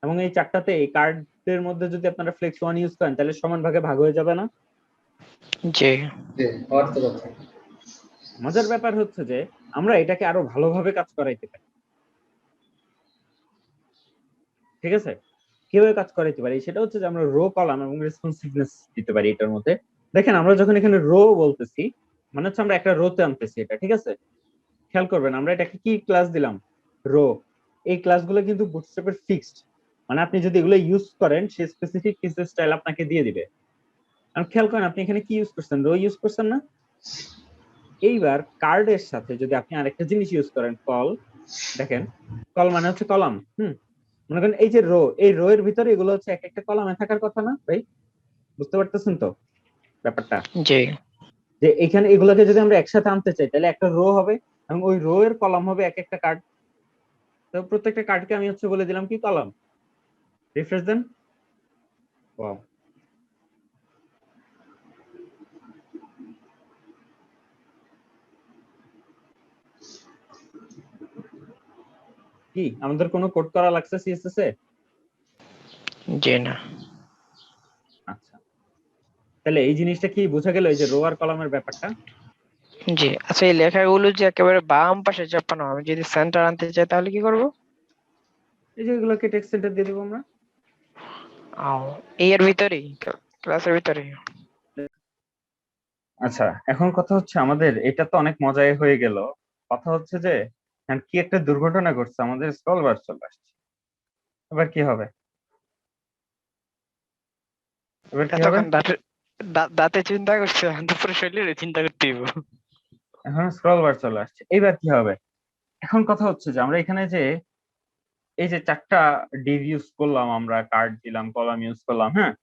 এবং এই চারটাতে এই কার্ডের মধ্যে যদি আপনারা ফ্লেক্স ওয়ান ইউজ করেন, তাহলে সমান ভাগে ভাগ হয়ে যাবে না? জি জি অর্থ কথা। মজার ব্যাপার হচ্ছে যে আমরা এটাকে আরো ভালোভাবে কাজ করাইতে পারি, ঠিক আছে। কিভাবে কাজ করাইতে পারি সেটা হচ্ছে যে আমরা রো কলাম এবং রেসপন্সিভনেস দিতে পারি এটার মধ্যে। দেখেন আমরা যখন এখানে রো বলতেছি, মানে হচ্ছে আমরা একটা রোতে আনতেছি এটা, ঠিক আছে। খেয়াল করবেন আমরা এটাকে কি ক্লাস দিলাম, রো। এই ক্লাসগুলো কিন্তু বুটস্ট্র্যাপের ফিক্সড, মানে আপনি যদি এগুলো ইউজ করেন সে স্পেসিফিক কিছু স্টাইল আপনাকে দিয়ে দিবে। আর খেয়াল করেন আপনি এখানে কি ইউজ করছেন, রো ইউজ করছেন না? এইবার কার্ডের সাথে যদি আপনি আরেকটা জিনিস ইউজ করেন, কল, দেখেন কল মানে হচ্ছে কলাম। মনে করেন এই যে রো, এই রো এর ভিতরে এগুলো হচ্ছে এক একটা কলামে থাকার কথা না ভাই? বুঝতে পারতেছেন তো ব্যাপারটা? জি যে এখানে এগুলোকে যদি আমরা একসাথে আনতে চাই তাহলে একটা রো হবে, এবং ওই রো এর কলাম হবে এক একটা কার্ড। তো প্রত্যেকটা কার্ডকে আমি হচ্ছে বলে দিলাম কি কলাম। রিফ্রেশ দেন। ওয়াও, কি আমাদের কোনো কোড করা লাগছে সিএসএস এ? জি না আচ্ছা, তাহলে এই জিনিসটা কি বোঝা গেল, এই যে রো আর কলামের ব্যাপারটা? জি। আচ্ছা এই লেখাগুলো যে একেবারে বাম পাশে চাপানো, আমি যদি সেন্টার আনতে চাই তাহলে কি করব? এই যে এগুলোকে টেক্সট সেন্টার দিয়ে দিব আমরা। আও, এই এর ভিতরেই, ক্লাসের ভিতরেই। আচ্ছা, এখন কথা হচ্ছে আমাদের এটা তো অনেক মজাই হয়ে গেল। কথা হচ্ছে যে এখন কি একটা দুর্ঘটনা ঘটছে, আমাদের স্ক্রল বার চলে আসছে। এবার কি হবে? এবার কি হবে? এতক্ষণ দাঁতে চিন্তা করছে, এখন তো পুরো শরীরে চিন্তা করতে হইব। এখন স্ক্রল বার চলে আসছে, এইবার কি হবে? এখন কথা হচ্ছে যে আমরা এখানে যে এই যে চারটা ডিভ ইউজ করলাম, আমরা কার্ড দিলাম, কলাম ইউজ করলাম, হ্যাঁ।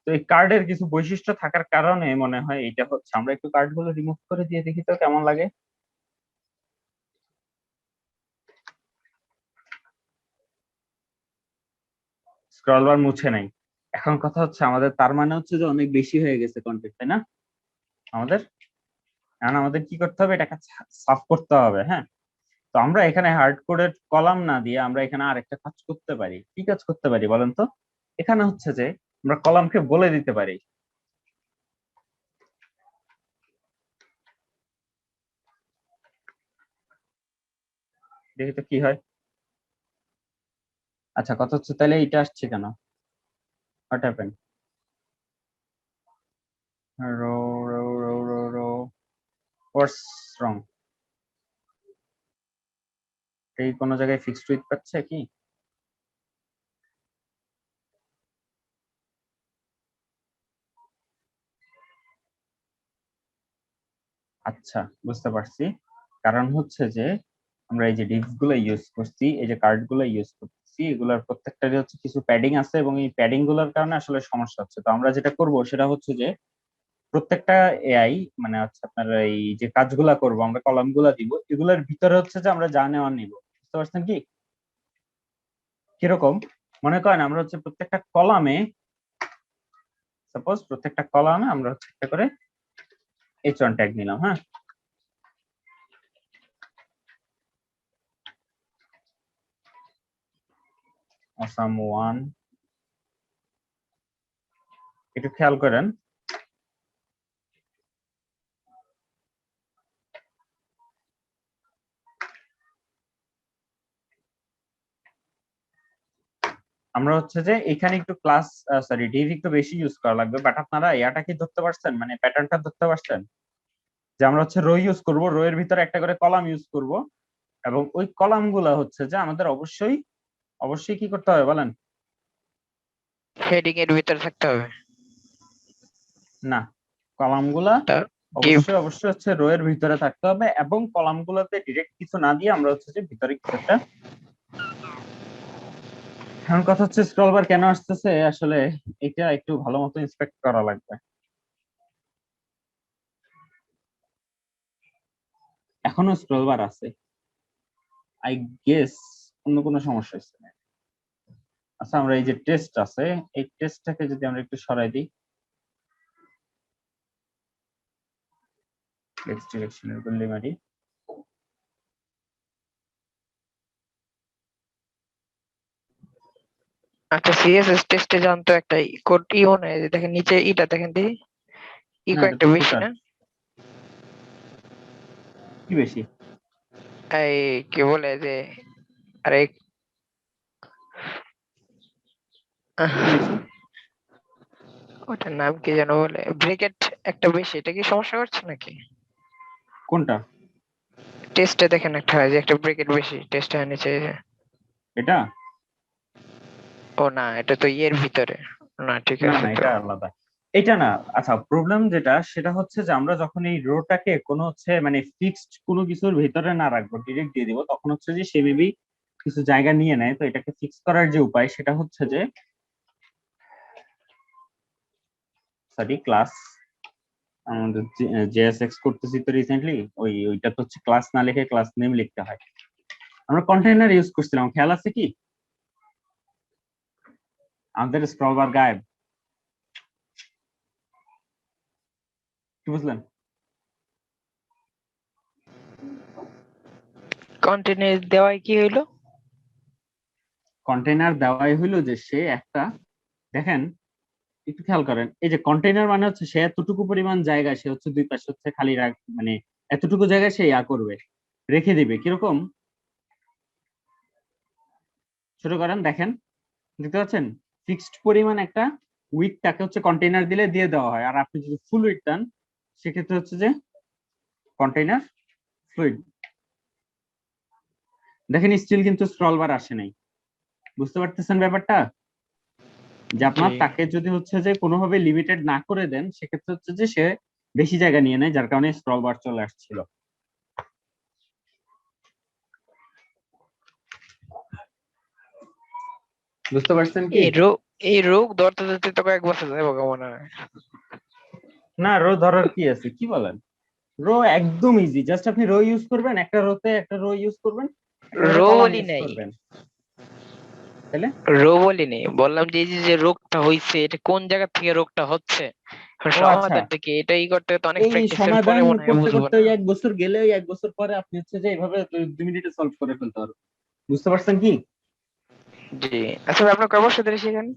তো এই কার্ডের কিছু বৈশিষ্ট্য থাকার কারণে মনে হয় এটা হচ্ছে, আমরা একটু কার্ড গুলো রিমুভ করে দিয়ে দেখি তো কেমন লাগে। স্ক্রল বার মুছে নাই। এখন কথা হচ্ছে আমাদের তার মানে হচ্ছে যে অনেক বেশি হয়ে গেছে কন্টেন্ট, তাই না আমাদের? এখন আমাদের কি করতে হবে, এটাকে সাফ করতে হবে, হ্যাঁ। তো আমরা এখানে হার্ড কোডের কলাম না দিয়ে আমরা এখানে আরেকটা কাজ করতে পারি। কি কাজ করতে পারি বলেন তো? এখানে হচ্ছে যে আমরা কলামকে বলে দিতে পারি, দেখি তো কি হয়। আচ্ছা, কথা হচ্ছে তাহলে এটা আসছে কেন? What happen? Row row row row row, what's wrong? এই কোনো জায়গায় ফিক্সড উইথ পাচ্ছে কি? আচ্ছা, বুঝতে পারছি। কারণ হচ্ছে যে আমরা এই যে ডিভস গুলো ইউজ করছি, এই যে কার্ড গুলো ইউজ করতেছি, এগুলোর প্রত্যেকটারই হচ্ছে কিছু প্যাডিং আছে, এবং এই প্যাডিং গুলোর কারণে আসলে সমস্যা হচ্ছে। তো আমরা যেটা করব সেটা হচ্ছে যে প্রত্যেকটা এআই, মানে হচ্ছে আপনার এই যে কাজগুলা করব, আমরা কলাম গুলা দিব, এগুলোর ভিতরে হচ্ছে যে আমরা যা নেওয়ার নিব। বুঝতে পারছেন কি কিরকম? মনে করেন আমরা হচ্ছে প্রত্যেকটা কলামে, সাপোজ প্রত্যেকটা কলামে আমরা হচ্ছে একটা করে H1 ট্যাগ নিলাম, হ্যাঁ। অসাম ওয়ান, একটু খেয়াল করেন আমরা হচ্ছে যে এখানে একটু ক্লাস, সরি ডিভ একটু বেশি ইউজ করা লাগবে, বাট আপনারা ইয়াটা কি ধরতে পারছেন, মানে প্যাটার্নটা ধরতে পারছেন? যে আমরা হচ্ছে রো ইউজ করব, রো এর ভিতরে একটা করে কলাম ইউজ করব, এবং ওই কলাম গুলা হচ্ছে যে আমাদের অবশ্যই অবশ্যই কি করতে হবে বলেন? হেডিং এর ভিতরে থাকতে হবে। না, কলাম গুলা তা ডিভ। অবশ্যই অবশ্যই হচ্ছে রো এর ভিতরে থাকতে হবে, এবং কলাম গুলাতে ডিরেক্ট কিছু না দিয়ে আমরা হচ্ছে যে ভিতরে কিছু একটা। এখন কথা হচ্ছে স্ক্রল বার কেন আসতেছে আসলে, এটা একটু ভালো মতো ইন্সপেক্ট করা লাগবে। এখনো স্ক্রল বার আছে, আই গেস অন্য কোনো সমস্যা হচ্ছে না। আচ্ছা, আমরা এই যে টেস্ট আছে, এই টেস্টটাকে যদি আমরা একটু সরাই দিই, টেক্সট ডিরেকশনের গল্লি মারি। আচ্ছা, সিএসএস টেস্টে জানতো একটা কোড ইও নেই, দেখেন নিচে ইটা দেখেন দি, না, ইকো এটা একটা তো বেশি ফুটার। না? কি বেশি? এই কি বলে যে, আরে কি বেশি? ওটার নাম কি যেন বলে, ব্রেকেট একটা বেশি, এটা কি সমস্যা করছে নাকি? কোনটা? টেস্টে দেখেন একটা যে একটা ব্রেকেট বেশি টেস্টে নিচে এই যে। এটা? ও না, এটা তো ইয়ের ভিতরে। না ঠিক না আছে না, তো। এটা আলাদা। এটা না। আচ্ছা, প্রবলেম যেটা সেটা হচ্ছে যে আমরা যখন এই রোটাকে কোনো হচ্ছে মানে ফিক্সড কোনো কিছুর ভিতরে না রাখবো, ডিরেক্ট দিয়ে দিব, তখন হচ্ছে যে সে মেবি কিছু জায়গা নিয়ে নেয়। তো এটাকে ফিক্স করার যে উপায় সেটা হচ্ছে যে, সরি, ক্লাস, আমাদের জেএসএক্স করতেছি তো রিসেন্টলি, ওইটা তো হচ্ছে ক্লাস না লিখে ক্লাস নেম লিখতে হয়। আমরা কন্টেইনার ইউজ করছিলাম, খেয়াল আছে কি? আমাদের স্ক্রল বার গায়েব, কি বুঝলেন? কন্টিনিউ দেওয়ায় কি হইলো? কন্টেইনার দেওয়াই হইলো যে সে একটা, দেখেন একটু খেয়াল করেন, এই যে কন্টেইনার মানে হচ্ছে সে এতটুকু পরিমাণ জায়গা, সে হচ্ছে দুই পাশে হচ্ছে খালি মানে এতটুকু জায়গা সে করবে, রেখে দিবে। কিরকম? ছোট করেন, দেখেন, দেখতে পাচ্ছেন? ফিক্সড পরিমাণ একটা উইথ তাকে হচ্ছে কন্টেইনার দিলে দিয়ে দেওয়া হয়। আর আপনি যদি ফুল উইথ দেন সেক্ষেত্রে হচ্ছে যে কন্টেইনার ফ্লুইড। দেখেন স্টিল কিন্তু স্ক্রল বার আসে নাই। বুঝতে পারতেছেন ব্যাপারটা? যে আপনার তাকে যদি হচ্ছে যে কোনোভাবে লিমিটেড না করে দেন, সেক্ষেত্রে হচ্ছে যে সে বেশি জায়গা নিয়ে নেয়, যার কারণে স্ক্রল বার চলে আসছিল। বুঝতে পারছেন কি? এই রোগ ধরতে ধরতে তো কয়েক বছর যাবো মনে হয়। না, রো ধরার কি আছে, কি বলেন? রো একদম ইজি, জাস্ট আপনি রো ইউজ করবেন, একটা রোতে একটা রো ইউজ করবেন, একেবারে রো কলাম বলি ইউজ নাই, করবেন, তাহলে রো বলি নেই, বললাম যে এই যে রোগটা হইছে এটা কোন জায়গা থেকে রোগটা হচ্ছে, এখন ও আচ্ছা, সমাধানটা কি এটাই করতে তো অনেক এই প্র্যাকটিসের পরে সমাধান মনে হয় করতে বুঝবো করতে না। ওই 1 বছর গেলে, ওই 1 বছর পরে আপনি হচ্ছে যে এইভাবে 2 মিনিটে সলভ করে ফেলতে পারবেন। বুঝতে পারছেন কি? জি। আচ্ছা ভাই, আপনার কয় বছর ধরে শিখেন?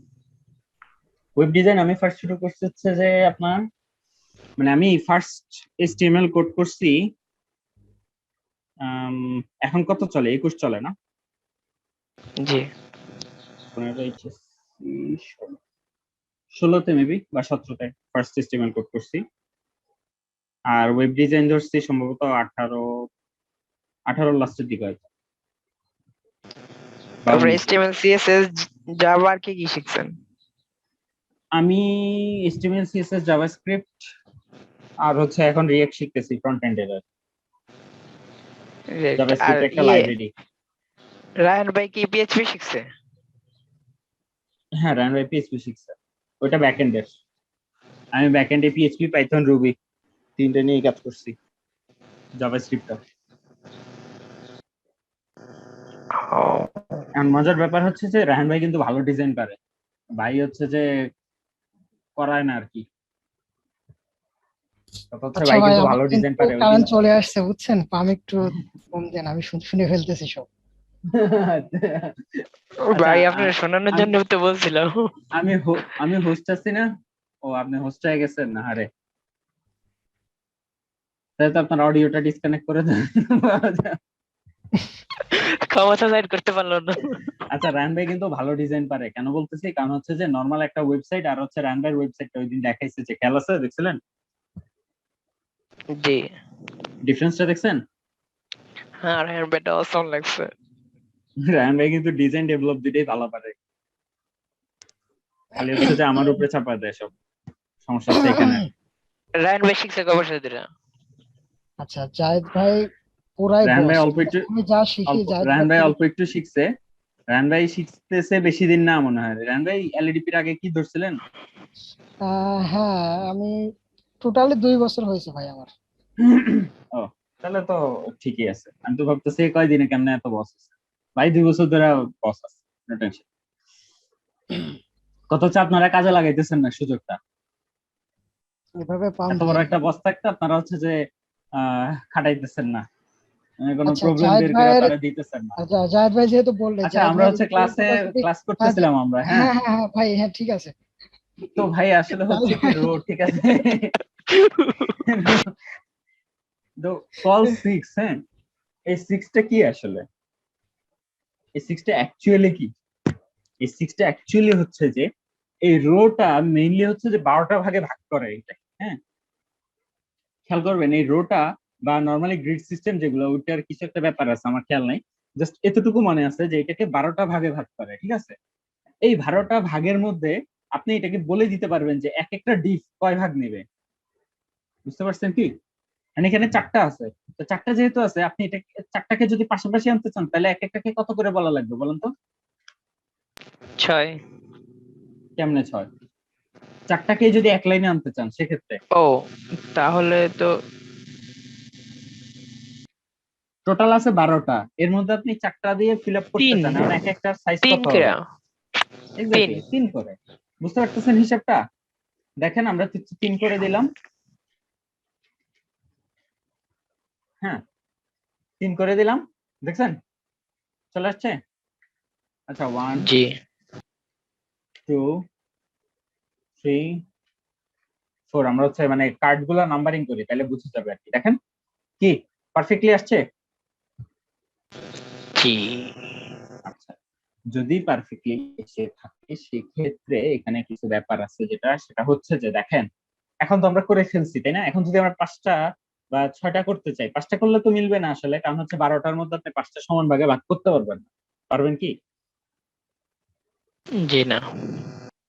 ওয়েব ডিজাইন আমি ফার্স্ট শুরু করছি হচ্ছে যে আপনার, মানে আমি ফার্স্ট এইচটিএমএল কোড করছি, এখন কত চলে, 21 চলে না? জি। 15 16তে মেবি বা 17তে ফার্স্ট এইচটিএমএল কোড করছি। আর ওয়েব ডিজাইন ধরছি সম্ভবত 18 লাস্টের দিকে হয়তো, বা তারপরে 19-এ। এইচটিএমএল সিএসএস জাভা আর কি কি শিখছেন? আমি এইচটিএমএল সিএসএস জাভাস্ক্রিপ্ট আর হচ্ছে এখন রিঅ্যাক্ট শিখতেছি ফ্রন্ট এন্ডের। আর জাভাস্ক্রিপ্ট একটা ইয়ে, লাইব্রেরি। রায়হান ভাই কি পিএইচপি শিখছে? হ্যাঁ, রান বাই পিএইচপি শিখছে, ওটা ব্যাক এন্ডের। আমি ব্যাক এন্ডে পিএইচপি, পাইথন, রুবি তিনটে নিয়ে কাজ করছি, জাভাস্ক্রিপ্টটা। ও, এখন মজার ব্যাপার হচ্ছে যে রাহান ভাই কিন্তু ভালো ডিজাইন পারে, ভাই হচ্ছে যে করায় না আর কি। কথা হচ্ছে আচ্ছা ভাই ভাই, কিন্তু আমার ভালো ডিজাইন কিন্তু পারে, ওই কারেন্ট জিনিস। চলে আসছে বুঝছেন, পাম একটু কম দেন, আমি শুনে ফেলতেছি সব। আচ্ছা, ভাই আপনার শোনানোর আমি জন্য তো বলছিলাম। আমি আমি হোস্ট আছি না? ও, আপনি হোস্ট হয়ে গেছেন না? আরে, তাহলে তো আপনার অডিওটা ডিসকানেক্ট করে দেন। ক্ষমতা সাইড করতে পারলো না। আচ্ছা, রায়হান ভাই কিন্তু ভালো ডিজাইন পারে, কেন বলতেছি, কারণ হচ্ছে যে নর্মাল একটা ওয়েবসাইট আর হচ্ছে রায়হান ভাইয়ের ওয়েবসাইটটা ওই দিন দেখাইছে, যে খেয়াল আছে, দেখছিলেন জি। ডিফারেন্সটা, দেখছেন? হ্যাঁ, রায়হান ভাইটা অসম লাগছে। রায়হান ভাই কিন্তু ডিজাইন ডেভেলপ দুইটাই ভালো পারে, খালি হচ্ছে যে আমার উপরে চাপা দেয় সব। সমস্যা হচ্ছে এখানে। রায়হান ভাই শিখছে কয় বছর ধরে? আচ্ছা জায়েদ ভাই পুরাই রায়হান ভাই বস, অল্প একটু, আমি যা শিখি জায়েদ ভাই রায়হান ভাই থেকে। অল্প একটু শিখছে। রায়হান ভাই শিখতেছে বেশি দিন না মনে হয়। রায়হান ভাই এলইডিপির আগে কি ধরছিলেন? হ্যাঁ, আমি টোটালি 2 বছর হয়েছে ভাই আমার। ও, তাহলে তো ঠিকই আছে। আমি তো ভাবতেছি এই কয়দিনে কেমনে এত বস আছে। ভাই 2 বছর ধরে বস আছে, নো টেনশন। কত হচ্ছে আপনারা কাজে লাগাইতেছেন না সুযোগটা। এভাবে পাম এত বড় দিয়ে একটা বস থাকতে আপনারা হচ্ছে যে খাটাইতেছেন না, মানে কোনো আচ্ছা প্রবলেম জায়েদ বের করে ভাইয়ের তারা দিতেছেন না। আচ্ছা জায়েদ ভাই যেহেতু বললে আচ্ছা জায়েদ আমরা ভাইয়ের হচ্ছে ক্লাসে ক্লাস হ্যাঁ করতেছিলাম আমরা, হ্যাঁ। হ্যাঁ হ্যাঁ হ্যাঁ ভাই হ্যাঁ ঠিক আছে। তো ভাই আসলে হচ্ছে কি রো, ঠিক আছে, তো কল 6, হ্যাঁ, এই 6টা কি আসলে, এই 6টা অ্যাকচুয়ালি কি, এই 6টা অ্যাকচুয়ালি হচ্ছে যে এই রোটা মেইনলি হচ্ছে যে 12টা ভাগে ভাগ করে এটা, হ্যাঁ। খেয়াল করবেন এই রোটা বা নর্মালি গ্রিড সিস্টেম যেগুলো, ওইটার কিছু একটা ব্যাপার আছে আমার খেয়াল নাই, জাস্ট এতটুকু মনে আছে যে এটাকে 12টা ভাগে ভাগ করে, ঠিক আছে। এই 12টা ভাগের মধ্যে আপনি এটাকে বলে দিতে পারবেন যে এক একটা ডিপ কয় ভাগ নেবে, বুঝতে পারছেন কি। মানে এখানে 4টা আছে, তো 4টা যেহেতু আছে আপনি এটা 4টাকে যদি পাশাপাশি আনতে চান তাহলে এক একটাকে কত করে বলা লাগবে বলেন তো। 6। কেমনে 6? 4টাকে যদি এক লাইনে আনতে চান সেক্ষেত্রে ও তাহলে তো টোটাল আছে 12টা, এর মধ্যে আপনি 4টা দিয়ে ফিল আপ করতে 3 চান, এখন এক একটার সাইজ 3 কত করে হবে, 3। এক্স্যাক্টলি 3 করে। বুঝতে পারতেছেন হিসাবটা। দেখেন আমরা 3 করে দিলাম, হ্যাঁ 3 করে দিলাম, দেখছেন চলে আসছে। আচ্ছা 1 জি 2 3 4, আমরা হচ্ছে মানে কার্ড গুলা নাম্বারিং করি তাহলে বুঝে যাবে আর কি। দেখেন কি পারফেক্টলি আসছে। জি আচ্ছা যদি পারফেক্টলি এসে থাকে সেক্ষেত্রে এখানে কিছু ব্যাপার আছে, যেটা সেটা হচ্ছে যে দেখেন এখন তো আমরা করে ফেলছি তাই না। এখন যদি আমরা 5টা বা 6টা করতে চাই, 5টা করলে তো মিলবে না আসলে, কারণ হচ্ছে 12টার মধ্যে আপনি 5টা সমান ভাগে ভাগ করতে পারবেন না। পারবেন কি? জি না।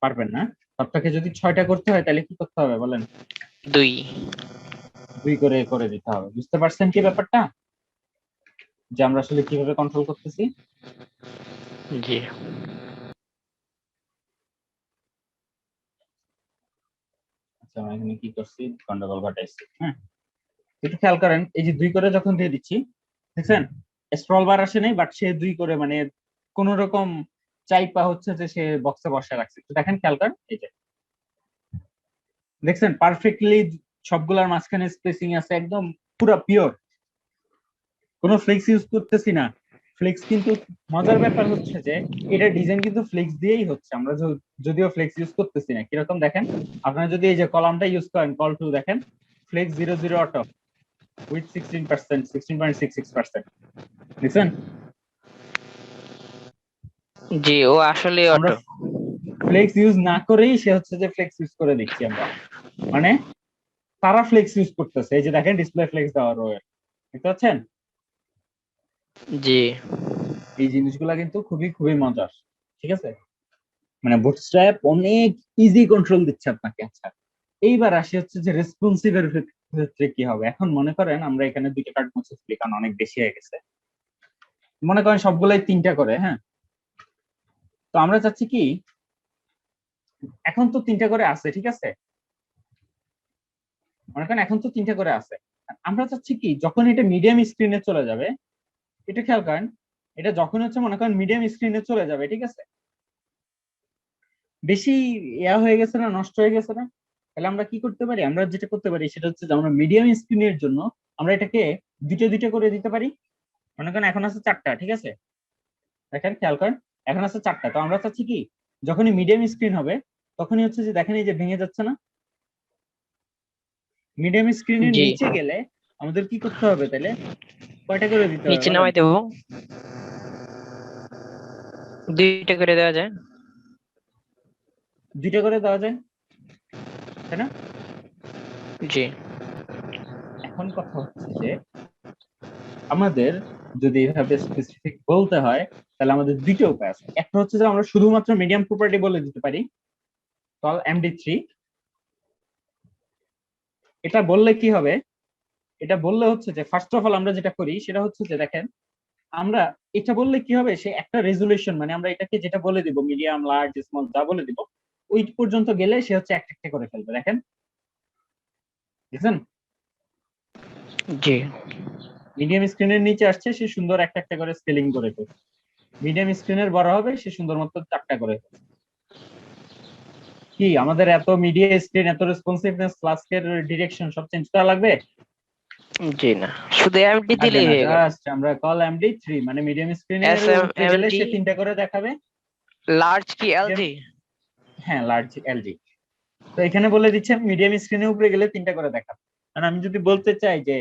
পারবেন না। সবটাকে যদি 6টা করতে হয় তাহলে কি করতে হবে বলেন? 2। 2 করে করে দিতে হবে। বুঝতে পারছেন কি ব্যাপারটা, যে আমরা আসলে কিভাবে কন্ট্রোল করতেছি। জি আচ্ছা আমরা এখানে কি করছি, গন্ডগোল ঘটাইছি, হ্যাঁ। একটু খেয়াল করেন এই যে 2 করে যখন দিয়ে দিচ্ছি, দেখছেন স্ক্রল বার আসে নাই, বাট সে 2 করে মানে কোন রকম চাইপা হচ্ছে যে সে বক্সে বসে রাখছে। তো দেখেন খেয়াল করেন এই যে দেখছেন পারফেক্টলি সবগুলার মাঝখানে স্পেসিং আছে, একদম পুরো পিওর, কোনো ফ্লেক্স ইউজ করতেছি না। ফ্লেক্স কিন্তু মজার ব্যাপার হচ্ছে যে এটা ডিজাইন কিন্তু ফ্লেক্স দিয়েই হচ্ছে, আমরা যদিও ফ্লেক্স ইউজ করতেছি না। কিরকম দেখেন, আপনারা যদি এই যে কলামটা ইউজ করেন কল টু, দেখেন ফ্লেক্স 00 অটো উইথ 16%, 16.66%, দেখছেন। জি ও আসলে আমরা অটো। ফ্লেক্স ইউজ না করেই সে হচ্ছে যে ফ্লেক্স ইউজ করে দিচ্ছি আমরা, মানে তারা ফ্লেক্স ইউজ করতেছে। এই যে দেখেন ডিসপ্লে ফ্লেক্স দেওয়া রয়েছে, দেখতে পাচ্ছেন। জি এই জিনিসগুলা কিন্তু খুবই খুবই মজার, ঠিক আছে। মানে বুটস্ট্র্যাপ অনেক ইজি কন্ট্রোল দিচ্ছে আপনাকে। আচ্ছা এইবার আসি হচ্ছে যে রেসপন্সিভ এর ক্ষেত্রে কি হবে। এখন মনে করেন আমরা এখানে 2টা কার্ড মুছে ফেলি কারণ অনেক বেশি হয়ে গেছে। মনে করেন সবগুলাই 3টা করে, হ্যাঁ। তো আমরা চাচ্ছি কি, এখন তো 3টা করে আছে, ঠিক আছে। মনে করেন এখন তো 3টা করে আছে, আমরা চাচ্ছি কি যখন এটা মিডিয়াম স্ক্রিনে চলে যাবে, এটা খেয়াল করেন, এটা যখন হচ্ছে মনে করেন মিডিয়াম স্ক্রিনে চলে যাবে, ঠিক আছে, বেশি হয়ে গেছে না, নষ্ট হয়ে গেছে না, তাহলে আমরা কি করতে পারি, আমরা যেটা করতে পারি সেটা হচ্ছে যে আমরা মিডিয়াম স্ক্রিনের জন্য আমরা এটাকে 2টা করে দিতে পারি। মনে করেন এখন আছে 4টা, ঠিক আছে। দেখেন খেয়াল করেন এখন আছে 4টা, তো আমরা চাচ্ছি কি যখনই মিডিয়াম স্ক্রিন হবে তখনই হচ্ছে যে দেখেন এই যে ভেঙে যাচ্ছে না। মিডিয়াম স্ক্রিনের জি নিচে গেলে আমাদের কি করতে হবে তাহলে, কয়টা করে দিতে হবে নিচে বলেন? নামাই দেবো, 2টা করে দেওয়া যায়। 2টা করে দেওয়া যায়, তাই না। জি এখন কথা হচ্ছে যে আমাদের যদি এইভাবে স্পেসিফিক বলতে হয় তাহলে আমাদের 2টা উপায় আছে। একটা হচ্ছে যে আমরা শুধুমাত্র মিডিয়াম প্রপার্টি বলে দিতে পারি, কল MD3। এটা বললে কি হবে, এটা বললে হচ্ছে যে ফার্স্ট অফ অল আমরা যেটা করি সেটা হচ্ছে যে দেখেন আমরা এটা বললে কি হবে, সে একটা রেজুলেশন মানে আমরা এটাকে যেটা বলে দিব মিডিয়াম লার্জ স্মল যা বলে দিব ওই পর্যন্ত গেলে সে হচ্ছে একটা একটা করে ফেলবে। দেখেন দেখছেন জি মিডিয়াম স্ক্রিনের নিচে আসছে সে সুন্দর একটা একটা করে স্কেলিং করে ফেলছে। মিডিয়াম স্ক্রিনের বড় হবে সে সুন্দর মতো 4টা করে ফেলছে। কি আমাদের এত মিডিয়া স্ক্রিন, এত রেসপন্সিভনেস, ফ্লাস্কের ডিরেকশন সব চেঞ্জ করা লাগবে? জি না, শুধু এমডি লাগবে দিলেই না, হয়ে গেল। জাস্ট আমরা কল এমডি3 মানে মিডিয়াম স্ক্রিনের উপরে গেলে SMLD সে 3টা করে দেখাবে। লার্জ কি এলজি? হ্যাঁ, লার্জ এলজি। তো এখানে বলে দিচ্ছেন মিডিয়াম স্ক্রিনের উপরে গেলে 3টা করে দেখাবে। কারণ আমি যদি বলতে চাই যে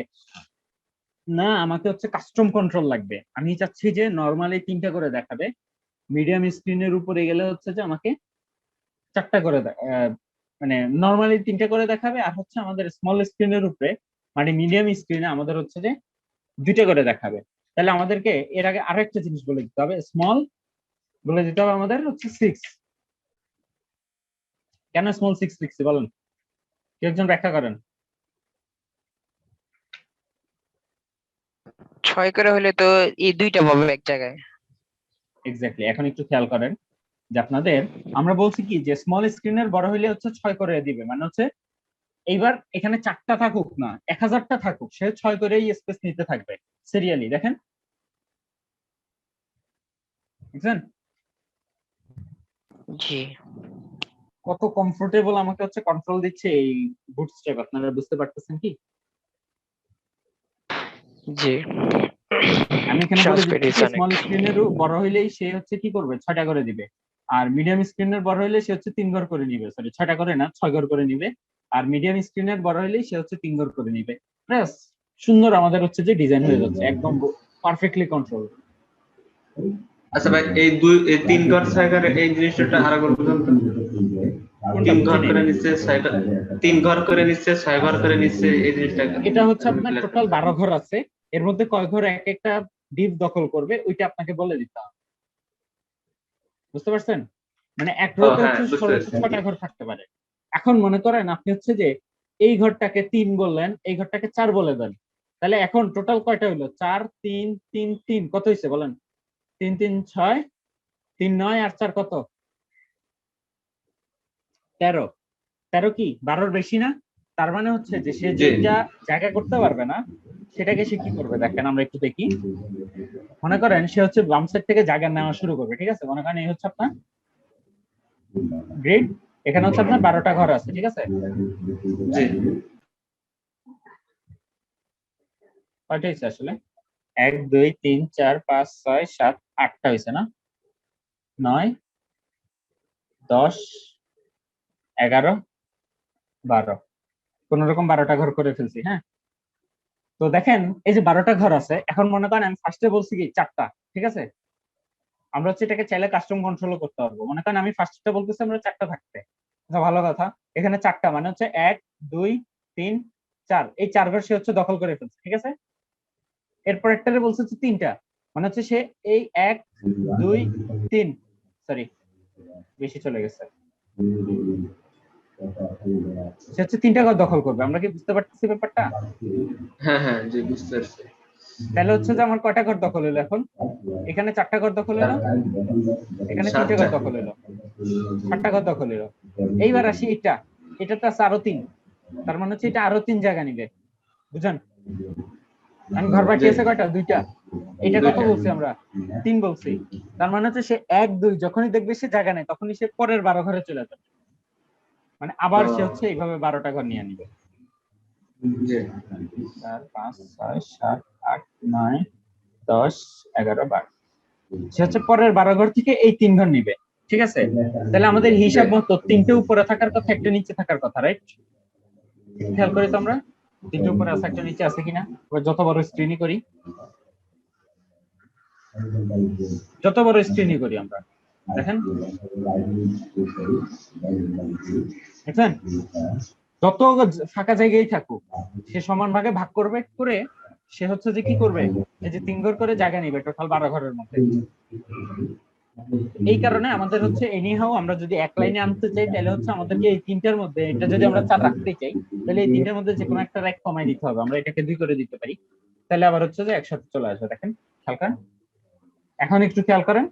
না আমাকে হচ্ছে কাস্টম কন্ট্রোল লাগবে, আমি চাচ্ছি যে নরমালি 3টা করে দেখাবে, মিডিয়াম স্ক্রিনের উপরে গেলে হচ্ছে যে আমাকে 4টা করে মানে নরমালি 3টা করে দেখাবে, আর হচ্ছে আমাদের স্মল স্ক্রিনের উপরে মানে মিডিয়াম স্ক্রিনে আমাদের হচ্ছে যে 2টা করে দেখাবে। তাহলে আমাদেরকে এর আগে আরেকটা জিনিস বলে দিতে হবে, স্মল বলে দিতে হবে আমাদের হচ্ছে 6। কেন স্মল 6 লিখছি বলেন, কেউ একজন ব্যাখ্যা করেন। 6 করে হলে তো এই দুইটা পাবে এক জায়গায়। এক্স্যাক্টলি, এখন একটু খেয়াল করেন যে আপনাদের আমরা বলছি কি যে স্মল স্ক্রিনের বড় হইলে হচ্ছে 6 করে দিবে, মানে হচ্ছে এইবার এখানে 4টা থাকুক না 1000টা থাকুক, সে 6 করেই স্পেস নিতে থাকবে সিরিয়ালি। দেখেন বুঝছেন জি কত কমফোর্টেবল আমাকে হচ্ছে কন্ট্রোল দিচ্ছে এই বুটস্ট্র্যাপ, আপনারা বুঝতে পারতেছেন কি? জি আমি এখানে বলে সাসপেড দিচ্ছি ইজ যে অনেক। স্মল স্ক্রিনেরও বড় হইলেই সে হচ্ছে কি করবে 6টা করে দিবে, আর মিডিয়াম স্ক্রিনের বড় হইলে সে হচ্ছে 3 ঘর করে নিবে, সরি 6টা করে না 6 ঘর করে নিবে, আর মিডিয়াম স্ক্রিনের বড় হইলেই সে হচ্ছে 3 ঘর করে নিবে। ব্যাস, সুন্দর আমাদের হচ্ছে যে ডিজাইন হয়ে যাচ্ছে একদম পারফেক্টলি কন্ট্রোল। আচ্ছা ভাই, এই 3 ঘর 6 ঘর এই জিনিসটা আরো বুঝুন তো। কোনটা 3 ঘর বুঝিনি? করে নিচ্ছে 6 ঘর, 3 ঘর করে নিচ্ছে 6 ঘর করে নিচ্ছে, এই জিনিসটা এটা হচ্ছে আপনার টোটাল 12 ঘর আছে, এর মধ্যে কয় ঘর এক একটা ডিপ দখল করবে ওইটা আপনাকে বলে দিতে হবে, বুঝতে পারছেন? মানে এক ও রোতে হ্যাঁ, হচ্ছে বুঝতে সর্বোচ্চ পারছি। 6টা ঘর থাকতে পারে। এখন মনে করেন আপনি হচ্ছে যে এই ঘরটাকে 3 বললেন, এই ঘরটাকে 4 বলে দেন, তাহলে এখন টোটাল কয়টা হইলো? 4 3 3 3 কত হইছে বলেন? 3 3 6, 3 9 আর 4 কত? 13। 13 কি 12-র বেশি না? তার মানে হচ্ছে যে সে জি যেটা জায়গা করতে পারবে না সেটাকে সে কি করবে দেখেন, আমরা একটু দেখি। মনে করেন সে হচ্ছে বাম সাইড থেকে জায়গা নেওয়া শুরু করবে, ঠিক আছে? মনে করেন এই হচ্ছে আপনার গ্রিড, এখানে হচ্ছে আপনার 12টা ঘর আছে, ঠিক আছে? জি কয়টা হয়েছে আসলে? 1 2 3 4 5 6 7 8টা হয়েছে না? 9 10 11 12, কোন রকম 12টা ঘর করে ফেলছি। হ্যাঁ, তো দেখেন এই যে 12টা ঘর আছে, এখন মনে করেন আমি ফার্স্টে বলছি কি 4টা, ঠিক আছে? আমরা হচ্ছে এটাকে চাইলে কাস্টম কন্ট্রোল করতে পারবো। মনে করেন আমি ফার্স্টটা বলতেছি আমরা 4টা থাকতে, আচ্ছা ভালো কথা, এখানে 4টা মানে হচ্ছে 1 2 3 4, এই 4 ঘর সে হচ্ছে দখল করে ফেলছে, ঠিক আছে? এরপর একটারে বলছে হচ্ছে 3টা, মানে হচ্ছে সে এই 1 2 3, সরি বেশি চলে গেছে, সে হচ্ছে 3টা ঘর দখল করবে। আমরা কি বুঝতে পারতেছি ব্যাপারটা? হ্যাঁ হ্যাঁ, জি বুঝতে পারছি। তাহলে হচ্ছে যে আমার কয়টা ঘর দখল হলো এখন? এখানে 4টা ঘর দখল হলো, এখানে 3টে 7টা। ঘর দখল হলো, 7টা ঘর দখল হলো। এইবার আসি এটা তো আছে আরো 3, তার মানে হচ্ছে এটা আরো 3 জায়গা নিবে, বুঝছেন? আমি ঘর বাকি জি আছে কয়টা? 2টা। এটা কত 2টা। বলছি আমরা? 3 বলছি। তার মানে হচ্ছে সে 1 2 যখনই দেখবে সে জায়গা নেই তখনই সে পরের 12 ঘরে চলে যাবে, মানে আবার সে হচ্ছে এইভাবে 12টা ঘর নিয়ে নিবে। জি 4 5 6 7 8 9 10 11 12, সে হচ্ছে পরের 12 ঘর থেকে এই 3 ঘর নিবে, ঠিক আছে? তাহলে আমাদের হিসাব মতো 3টে উপরে থাকার কথা, একটা নিচে থাকার কথা, রাইট? খেয়াল করি তো আমরা 3টে উপরে আছে একটা নিচে আছে কিনা। এবার যত বড় স্ক্রিনই করি, যত বড় স্ক্রিনই করি আমরা, দেখেন দেখেন যত ফাঁকা জায়গায় থাকুক সে সমান ভাগে ভাগ করবে, করে সে হচ্ছে যে কি করবে, এই যে 3 ঘর করে জায়গা নিবে টোটাল 12 ঘরের মধ্যে। এই কারণে আমাদের হচ্ছে এনিহাও আমরা যদি এক লাইনে আনতে চাই তাহলে হচ্ছে আমাদেরকে এই 3টার মধ্যে, এটা যদি আমরা 4 রাখতে চাই তাহলে এই 3টার মধ্যে যে কোনো একটা এক কমাই দিতে হবে, আমরা এটাকে 2 করে দিতে পারি, তাহলে আবার হচ্ছে যে একসাথে চলে আসবে। দেখেন হালকা, এখন একটু খেয়াল করেন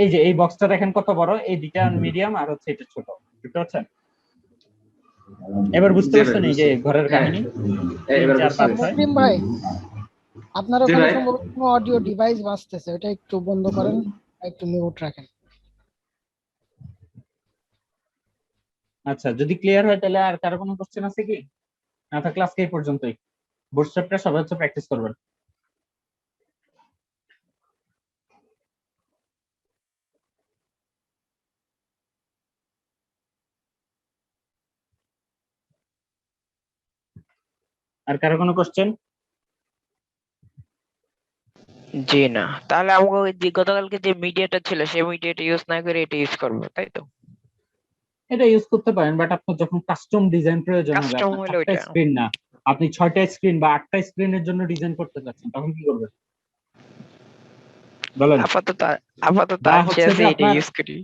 এই যে এই বক্সটা দেখেন কত বড়, এই দুইটা মিডিয়াম আর হচ্ছে এটা ছোট, বুঝতে পারছেন? এবার বুঝতে জি ভাই, পারছেন এই যে ঘরের হ্যাঁ, কাহিনী হ্যাঁ, 3 এবার 4 বুঝতে 5 পারছি। 6 মুসলিম ভাই, আপনার জি ওখানে ভাই। সম্ভবত কোনো অডিও ডিভাইস বাজতেছে, ওটা একটু বন্ধ করেন, আর একটু মিউট রাখেন। আচ্ছা, যদি ক্লিয়ার হয় তাহলে আর কারো কোনো কোশ্চেন আছে কি? না থাকলে আজকে এই পর্যন্তই। বুটস্ট্র্যাপটা সবাই হচ্ছে প্র্যাকটিস করবেন। আর কারো কোনো কোশ্চেন? জি না, তাহলে আমাকে ওই যে গতকালকে যে মিডিয়াটা ছিল সেই মিডিয়াটা ইউজ না করে এটা ইউজ করবো, তাই তো? এটা ইউজ করতে পারেন, বাট আপনার যখন কাস্টম ডিজাইন প্রয়োজন হবে, কাস্টম আপনার হলে 4টা ওইটা স্ক্রিন না, আপনি 6টা স্ক্রিন বা 8টা স্ক্রিনের জন্য ডিজাইন করতে চাচ্ছেন, তখন কি করবেন বলেন? আপাতত আপাতত বা আছে হচ্ছে আছে যে এটা আপনার ইউজ করি।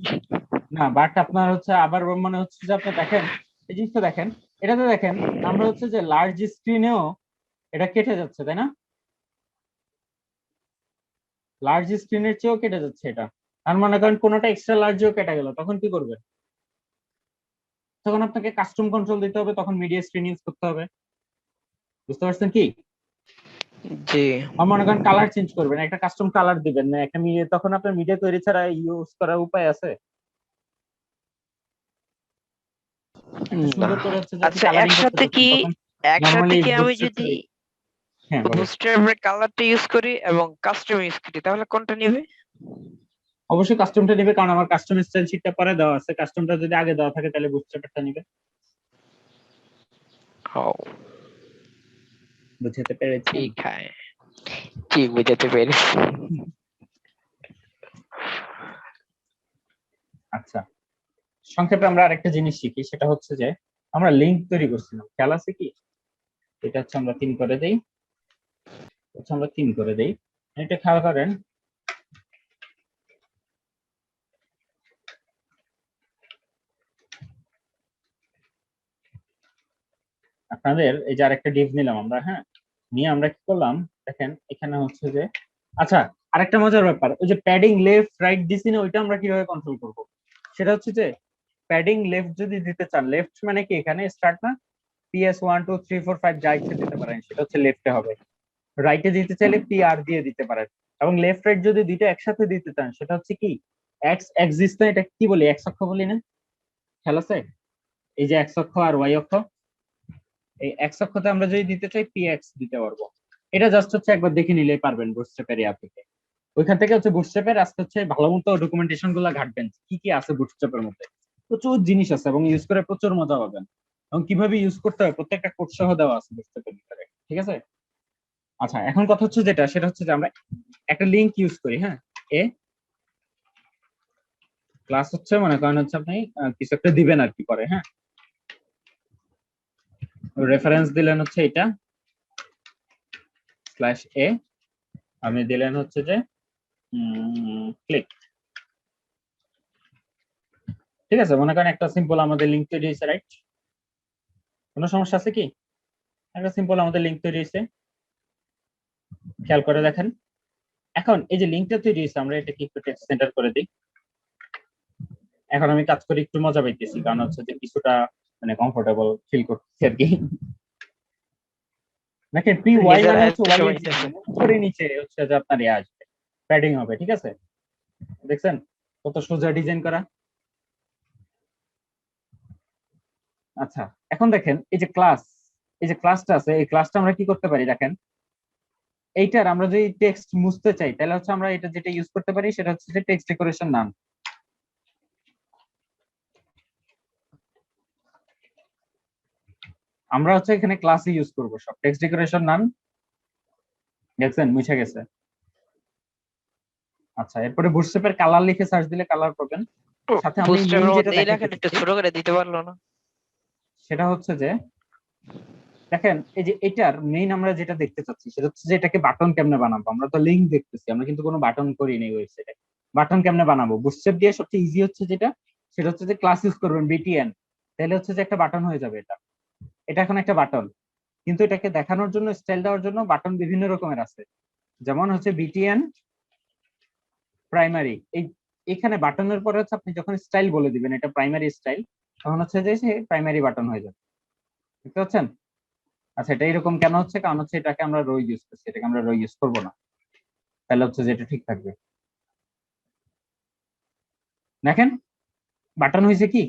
না, বাট আপনার হচ্ছে আবার মনে হচ্ছে যে আপনি দেখেন এই জিনিসটা দেখেন, এটাতে দেখেন আমরা হচ্ছে যে লার্জ স্ক্রিনেও এটা কেটে যাচ্ছে, তাই না? লার্জ স্ক্রিনের চেয়েও কেটে যাচ্ছে এটা। আর মনে করেন কোনোটা এক্সট্রা লার্জও কেটে গেল, তখন কি করবেন? তখন আপনাকে কাস্টম কন্ট্রোল দিতে হবে, তখন মিডিয়া স্ক্রিন ইউজ করতে হবে। বুঝতে পারছেন কি? জি, আর মনে করেন কালার চেঞ্জ করবেন, একটা কাস্টম কালার দিবেন না একটা মিডিয়া, তখন আপনার মিডিয়া তৈরি ছাড়া ইউজ করার উপায় আছে? একটা না। সুন্দর করে হচ্ছে যে আপনি আচ্ছা, কালারিং করতে একসাথে চাচ্ছেন, কি তখন একসাথে নরমালি কি আমি বুটস্ট্র্যাপ যদি হ্যাঁ বলেন। বুস্টারের কালারটা ইউজ করি এবং কাস্টম ইউজ করি তাহলে কোনটা নিবে? অবশ্যই কাস্টমটা নেবে, কারণ আমার কাস্টম স্টাইল শিটটা পরে দেওয়া আছে, কাস্টমটা যদি আগে দেওয়া থাকে তাহলে বুটস্ট্র্যাপটা নিবে। ও, বুঝতে পেরেছেন? ঠিক আছে, জি বুঝতে পেরেছি। আচ্ছা, সংক্ষেপে আমরা আরেকটা জিনিস শিখি, সেটা হচ্ছে যে আমরা লিংক তৈরি করছিলাম, খেয়াল আছে কি? এটা হচ্ছে আমরা 3 করে দেই, হচ্ছে আমরা 3 করে দেই, এটা খেয়াল করেন। আপনাদের এই যে আরেকটা ডিভ নিলাম আমরা, হ্যাঁ, নিয়ে আমরা কি করলাম দেখেন এখানে হচ্ছে যে, আচ্ছা আরেকটা মজার ব্যাপার, ওই যে প্যাডিং লেফট রাইট দিছি না, ওইটা আমরা কিভাবে কন্ট্রোল করব? সেটা হচ্ছে যে প্যাডিং লেফট যদি দিতে চান, লেফট মানে কি এখানে স্টার্ট না, PS 1 2 3 4 5 যা ইচ্ছে দিতে পারেন, সেটা হচ্ছে লেফটে হবে। রাইটে দিতে চাইলে PR দিয়ে দিতে পারেন। এবং লেফট রাইট যদি দুইটা একসাথে দিতে চান, সেটা হচ্ছে কি এক্স এক্সিস না, এটা কি বলি, এক্স অক্ষ বলি না, খেয়াল আছে? এই যে এক্স অক্ষ আর ওয়াই অক্ষ, এই এক্স অক্ষতে আমরা যদি দিতে চাই PX দিতে পারবো। এটা জাস্ট হচ্ছে একবার দেখে নিলেই পারবেন বুটস্ট্র্যাপের অ্যাপ থেকে। ওইখান থেকে হচ্ছে বুটস্ট্র্যাপের আজকে হচ্ছে ভালো মতো ডকুমেন্টেশন গুলো ঘাটবেন, কি কি আছে বুটস্ট্র্যাপের মধ্যে। প্রচুর জিনিস আছে এবং ইউজ করে প্রচুর মজা পাবেন, এবং কিভাবে ইউজ করতে হবে প্রত্যেকটা কোড সহ দেওয়া আছে বুটস্ট্র্যাপের ভিতরে, ঠিক আছে? আচ্ছা, এখন কথা হচ্ছে যেটা, সেটা হচ্ছে যে আমরা একটা লিংক ইউজ করি, হ্যাঁ, এ ক্লাস হচ্ছে মনে করেন হচ্ছে আপনি কিছু একটা দিবেন আর কি করে, হ্যাঁ, রেফারেন্স দিলেন হচ্ছে এটা স্ল্যাশ এ, আপনি দিলেন হচ্ছে যে ক্লিক, ঠিক আছে? মনে করেন একটা সিম্পল আমাদের লিংক তৈরি হয়েছে, রাইট? কোনো সমস্যা আছে কি? একটা সিম্পল আমাদের লিংক তৈরি হয়েছে, খেয়াল করে দেখেন। এখন এই যে লিংকটা তৈরি হয়েছে, আমরা এটাকে একটু টেক্সট সেন্টার করে দিই। এখন আমি কাজ করে একটু মজা পাইতেছি, কারণ হচ্ছে যে কিছুটা মানে কমফোর্টেবল ফিল করতেছি আর কি। দেখেন পি ওয়াই নিজেরা মানে হচ্ছে এত ওয়াই সময় এক্সিস, নিতেছে। উপরে নিচে হচ্ছে যে আপনার ইয়ে আসবে, প্যাডিং হবে, ঠিক আছে? দেখছেন কত সোজা ডিজাইন করা। আচ্ছা, এখন দেখেন এই যে ক্লাস, এই যে ক্লাসটা আছে, এই ক্লাসটা আমরা কি করতে পারি দেখেন, এইটার আমরা যদি টেক্সট মুছতে চাই তাহলে হচ্ছে আমরা এটা যেটা ইউজ করতে পারি সেটা হচ্ছে যে টেক্সট ডেকোরেশন নাম। আমরা হচ্ছে এখানে ক্লাসে ইউজ করব সব টেক্সট ডেকোরেশন নাম, দেখছেন মুছে গেছে। আচ্ছা, এরপরে বুটস্ট্র্যাপের কালার লিখে সার্চ দিলে কালার পাবেন। সাথে আমি মেইন বুস্টারের যেটা মধ্যে এই দেখাইতে লেখাটা একটু চাচ্ছি ছোট করে দিতে পারলো না? সেটা হচ্ছে যে দেখেন এই যে এটার মেইন আমরা যেটা দেখতে চাচ্ছি সেটা হচ্ছে যে এটাকে বাটন কেমনে বানাবো। আমরা তো লিংক দেখতেছি, আমরা কিন্তু কোনো বাটন করিনি ওয়েবসাইটে। বাটন কেমনে বানাবো, বুটস্ট্র্যাপ দিয়ে সবচেয়ে ইজি হচ্ছে যেটা, সেটা হচ্ছে যে ক্লাস ইউজ করবেন BTN, তাহলে হচ্ছে যে একটা বাটন হয়ে যাবে। এটা এটা এখন একটা বাটন, কিন্তু এটাকে দেখানোর জন্য স্টাইল দেওয়ার জন্য বাটন বিভিন্ন রকমের আছে। যেমন হচ্ছে BTN প্রাইমারি, এই এখানে বাটনের পরে হচ্ছে আপনি যখন স্টাইল বলে দিবেন এটা প্রাইমারি স্টাইল, তখন হচ্ছে যে সে প্রাইমারি বাটন হয়ে যাবে। দেখতে পাচ্ছেন? আচ্ছা, এটা এরকম কেন হচ্ছে? কারণ হচ্ছে এটাকে আমরা রো ইউজ করছি, এটাকে আমরা রো ইউজ করবো না। তাহলে হচ্ছে যে এটা ঠিক থাকবে। দেখেন বাটন হয়েছে কি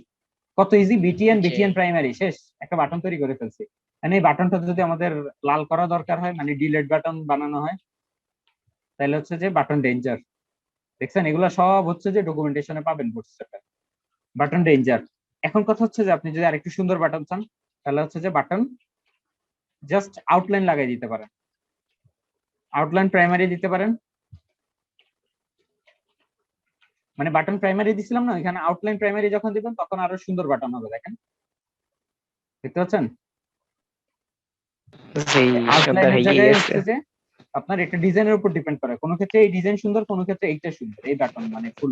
কত ইজি, বিটিএন জি বিটিএন প্রাইমারি শেষ, একটা বাটন তৈরি করে ফেলছি। মানে এই বাটনটা যদি আমাদের লাল করা দরকার হয়, মানে ডিলেট বাটন বানানো হয়, তাহলে হচ্ছে যে বাটন ডেঞ্জার। দেখছেন, এগুলো সব হচ্ছে যে ডকুমেন্টেশনে পাবেন বুটস্ট্র্যাপে, বাটন ডেঞ্জার। এখন কথা হচ্ছে যে আপনি যদি আরেকটু সুন্দর বাটন চান, তাহলে হচ্ছে যে বাটন জাস্ট আউটলাইন লাগাই দিতে পারেন, আউটলাইন প্রাইমারি দিতে পারেন। মানে বাটন প্রাইমারি দিছিলাম না, এখানে আউটলাইন প্রাইমারি যখন দিবেন তখন আরো সুন্দর বাটন হবে। দেখেন, দেখতে পাচ্ছেন? জি, সুন্দর আউটলাইনের হয়ে জায়গায় গেছে। হচ্ছে যে আপনার এটা ডিজাইনের উপর ডিপেন্ড করে, কোনো ক্ষেত্রে এই ডিজাইন সুন্দর, কোনো ক্ষেত্রে এইটা সুন্দর, এই বাটন মানে ফুল।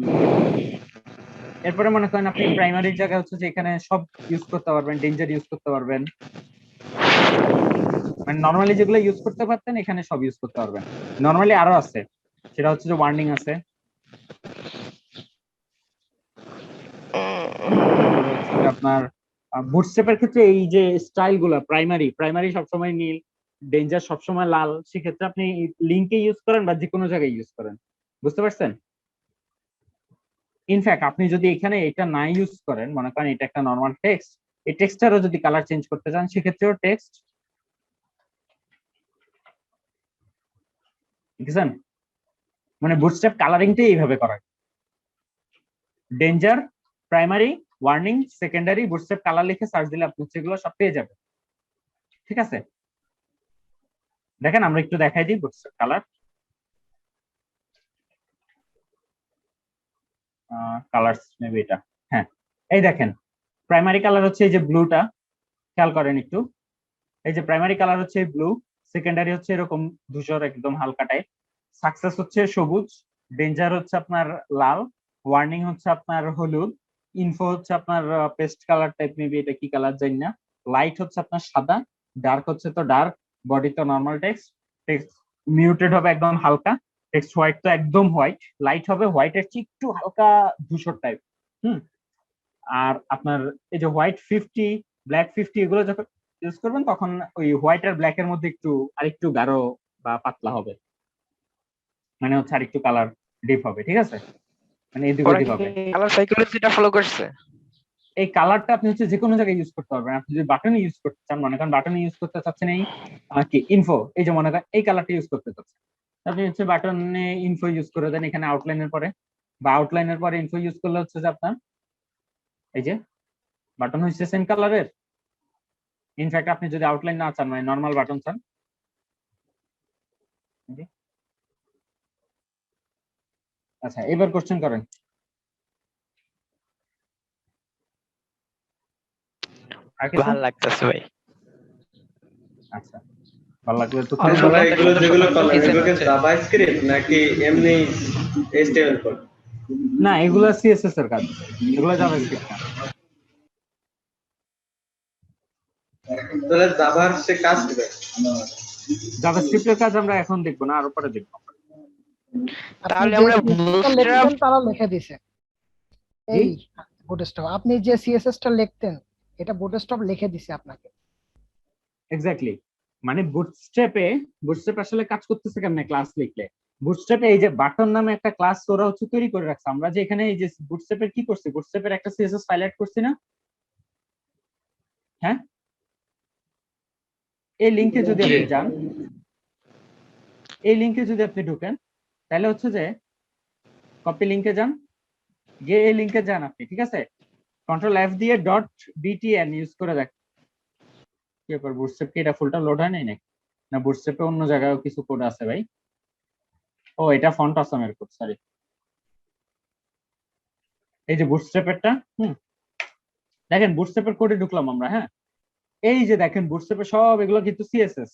এরপরে মনে করেন আপনি প্রাইমারির জায়গায় হচ্ছে যে এখানে সব ইউজ করতে পারবেন, ডেঞ্জার ইউজ করতে পারবেন, মানে নরমালি যেগুলো ইউজ করতে পারতেন এখানে সব ইউজ করতে পারবেন। নরমালি আরো আছে, সেটা হচ্ছে যে ওয়ার্নিং আছে, তারপরে হচ্ছে যে আপনার বুটস্ট্র্যাপের ক্ষেত্রে এই যে স্টাইল গুলা, প্রাইমারি প্রাইমারি সবসময় নীল, ডেঞ্জার সবসময় লাল, সেক্ষেত্রে আপনি লিঙ্কে ইউজ করেন বা যে কোনো জায়গায় ইউজ করেন। বুঝতে পারছেন? ইনফ্যাক্ট আপনি যদি এখানে এটা না ইউজ করেন, মনে করেন এটা একটা নর্মাল টেক্সট, এই টেক্সটারও যদি কালার চেঞ্জ করতে চান সেক্ষেত্রেও টেক্সট, বুঝছেন? মানে বুটস্ট্র্যাপ কালারিংটাই এইভাবে করা, danger, primary, warning, secondary, bootstrap colour লিখে সার্চ দিলে আপনি সেগুলো সব পেয়ে যাবেন। ঠিক আছে, দেখেন আমরা একটু দেখাই দিই বুটস্ট্র্যাপ কালার। কালার্স মেবি এটা, হ্যাঁ এই দেখেন প্রাইমারি কালার হচ্ছে এই যে ব্লুটা, খেয়াল করেন একটু, এই যে প্রাইমারি কালার হচ্ছে ব্লু, সেকেন্ডারি হচ্ছে এরকম ধূসর একদম হালকা টাইপ, সাকসেস হচ্ছে সবুজ, ডেঞ্জার হচ্ছে আপনার লাল, ওয়ার্নিং হচ্ছে আপনার হলুদ, ইনফো হচ্ছে আপনার পেস্ট কালার টাইপ, মেবি এটা কি কালার জানি না, লাইট হচ্ছে আপনার সাদা, ডার্ক হচ্ছে তো ডার্ক, বডি তো নর্মাল টেক্সট, টেক্সট মিউটেড হবে একদম হালকা, টেক্সট হোয়াইট তো একদম হোয়াইট, লাইট হবে হোয়াইটের চেয়ে একটু হালকা ধূসর টাইপ। হুম, আর আপনার এই যে হোয়াইট 50, ব্ল্যাক 50 এগুলো যখন ইউজ করবেন তখন ওই হোয়াইট আর ব্ল্যাক এর মধ্যে একটু আরেকটু গাঢ় বা পাতলা হবে, মানে হচ্ছে আরেকটু কালার ডিপ হবে। ঠিক আছে, মানে এদিক ওরা ওদিক কি হবে। কালার সাইকোলজিটা ফলো করছে? এই কালারটা আপনি হচ্ছে যে কোনো জায়গায় ইউজ করতে পারবেন। আপনি যদি বাটনে ইউজ করতে চান, মনে করেন বাটনে ইউজ করতে চাচ্ছেন এই কি ইনফো, এই যে মনে করেন এই কালারটা ইউজ করতে চাচ্ছেন, আপনি হচ্ছে বাটনে ইনফো ইউজ করে দেন এখানে আউটলাইনের পরে, বা আউটলাইনের পরে ইনফো ইউজ করলে হচ্ছে যে আপনার এই যে বাটন হচ্ছে সেম কালারের। ইনফ্যাক্ট আপনি যদি আউটলাইন না চান, মানে নর্মাল বাটন চান, আচ্ছা এবার কোশ্চেন করেন। আর কিছু? ভালো লাগতেছে ভাই। আচ্ছা, ভালো লাগলে তো খুবই আচ্ছা ভালো। ভাই, এগুলো যেগুলো করলাম ডিজাইন এগুলো কি হচ্ছে। জাভাস্ক্রিপ্ট নাকি এমনি এইচটিএমএল কোড? না, এগুলো সিএসএস এর কাজ, এগুলো জাভাস্ক্রিপ্ট না। তাহলে জাভার সে কাজ দিবে। জাভাস্ক্রিপ্টের কাজ আমরা এখন দেখবো না, আরো পরে দেখবো। আপনি তাহলে যে আমরা সিএসএসটা বুটস্ট্র্যাপ লিখতেন তারা লিখে দিছে জি এই বুটস্ট্র্যাপ, আপনি যে সিএসএসটা লিখতেন এটা বুটস্ট্র্যাপ লিখে দিছে আপনাকে। এক্স্যাক্টলি, মানে বুটস্ট্র্যাপ আসলে কাজ করতেছে কেমনে ক্লাস লিখলে, বুটস্ট্র্যাপে এই যে বাটন নামে একটা ক্লাস ওরা হচ্ছে তৈরি করে রাখছে। আমরা যে এখানে এই যে বুটস্ট্র্যাপের কি করছি, বুটস্ট্র্যাপের একটা সিএসএস ফাইল অ্যাড করছি না, হ্যাঁ এই লিংকে যদি জি আপনি যান, এই লিংকে যদি আপনি ঢুকেন, তাহলে হচ্ছে যে কপি লিংকে যান, গিয়ে এই লিংকে যান আপনি, ঠিক আছে, কন্ট্রোল এফ দিয়ে ডট বিটিএন ইউজ করে দেখ কি ব্যাপার, বুটস্ট্র্যাপ কি এটা ফুলটা লোড হয় নাই নাকি? না বুটস্ট্র্যাপে অন্য জায়গায়ও কিছু কোড আছে ভাই। ও এটা ফন্ট আসামের কোড, সরি। এই যে বুটস্ট্র্যাপেরটা, দেখেন বুটস্ট্র্যাপের কোডে ঢুকলাম আমরা, হ্যাঁ এই যে দেখেন বুটস্ট্র্যাপের সব এগুলো কিন্তু সিএসএস।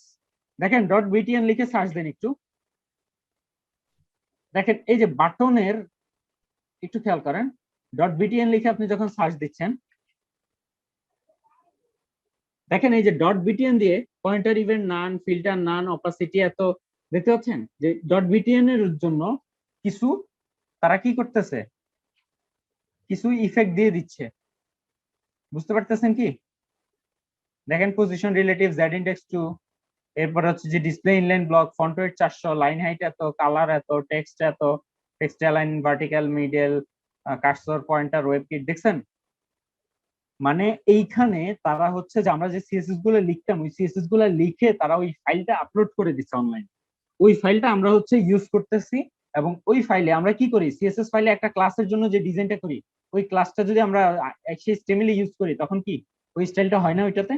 দেখেন ডট বিটিএন লিখে সার্চ দেন একটু, দেখেন এই যে বাটনের একটু খেয়াল করেন, ডট বিটিএন লিখে আপনি যখন সার্চ দিচ্ছেন, দেখেন এই যে ডট বিটিএন দিয়ে পয়েন্টার ইভেন্ট নান, ফিল্টার নান, অপাসিটি এত, দেখতে পাচ্ছেন যে ডট বিটিএন এর জন্য কিছু তারা কি করতেছে, কিছু ইফেক্ট দিয়ে দিচ্ছে, বুঝতে পারতেছেন কি? দেখেন পজিশন রিলেটিভ জেড ইন্ডেক্স 2, এরপর হচ্ছে যে display inline block, font wait 400, line height এত, কালার এত, টেক্সট এত, text align, vertical, middle, cursor, pointer, web kit. দেখছেন মানে এইখানে তারা হচ্ছে যে আমরা যে সিএসএস গুলো লিখতাম ওই সিএসএস গুলো লিখে তারা ওই ফাইলটা আপলোড করে দিচ্ছে অনলাইন। ওই ফাইলটা আমরা হচ্ছে ইউজ করতেছি এবং ওই ফাইলে আমরা কি করি, সিএসএস ফাইলে একটা ক্লাসের জন্য যে ডিজাইনটা করি ওই ক্লাসটা যদি আমরা HTML ইউজ করি তখন কি ওই স্টাইলটা হয় না ওইটাতে?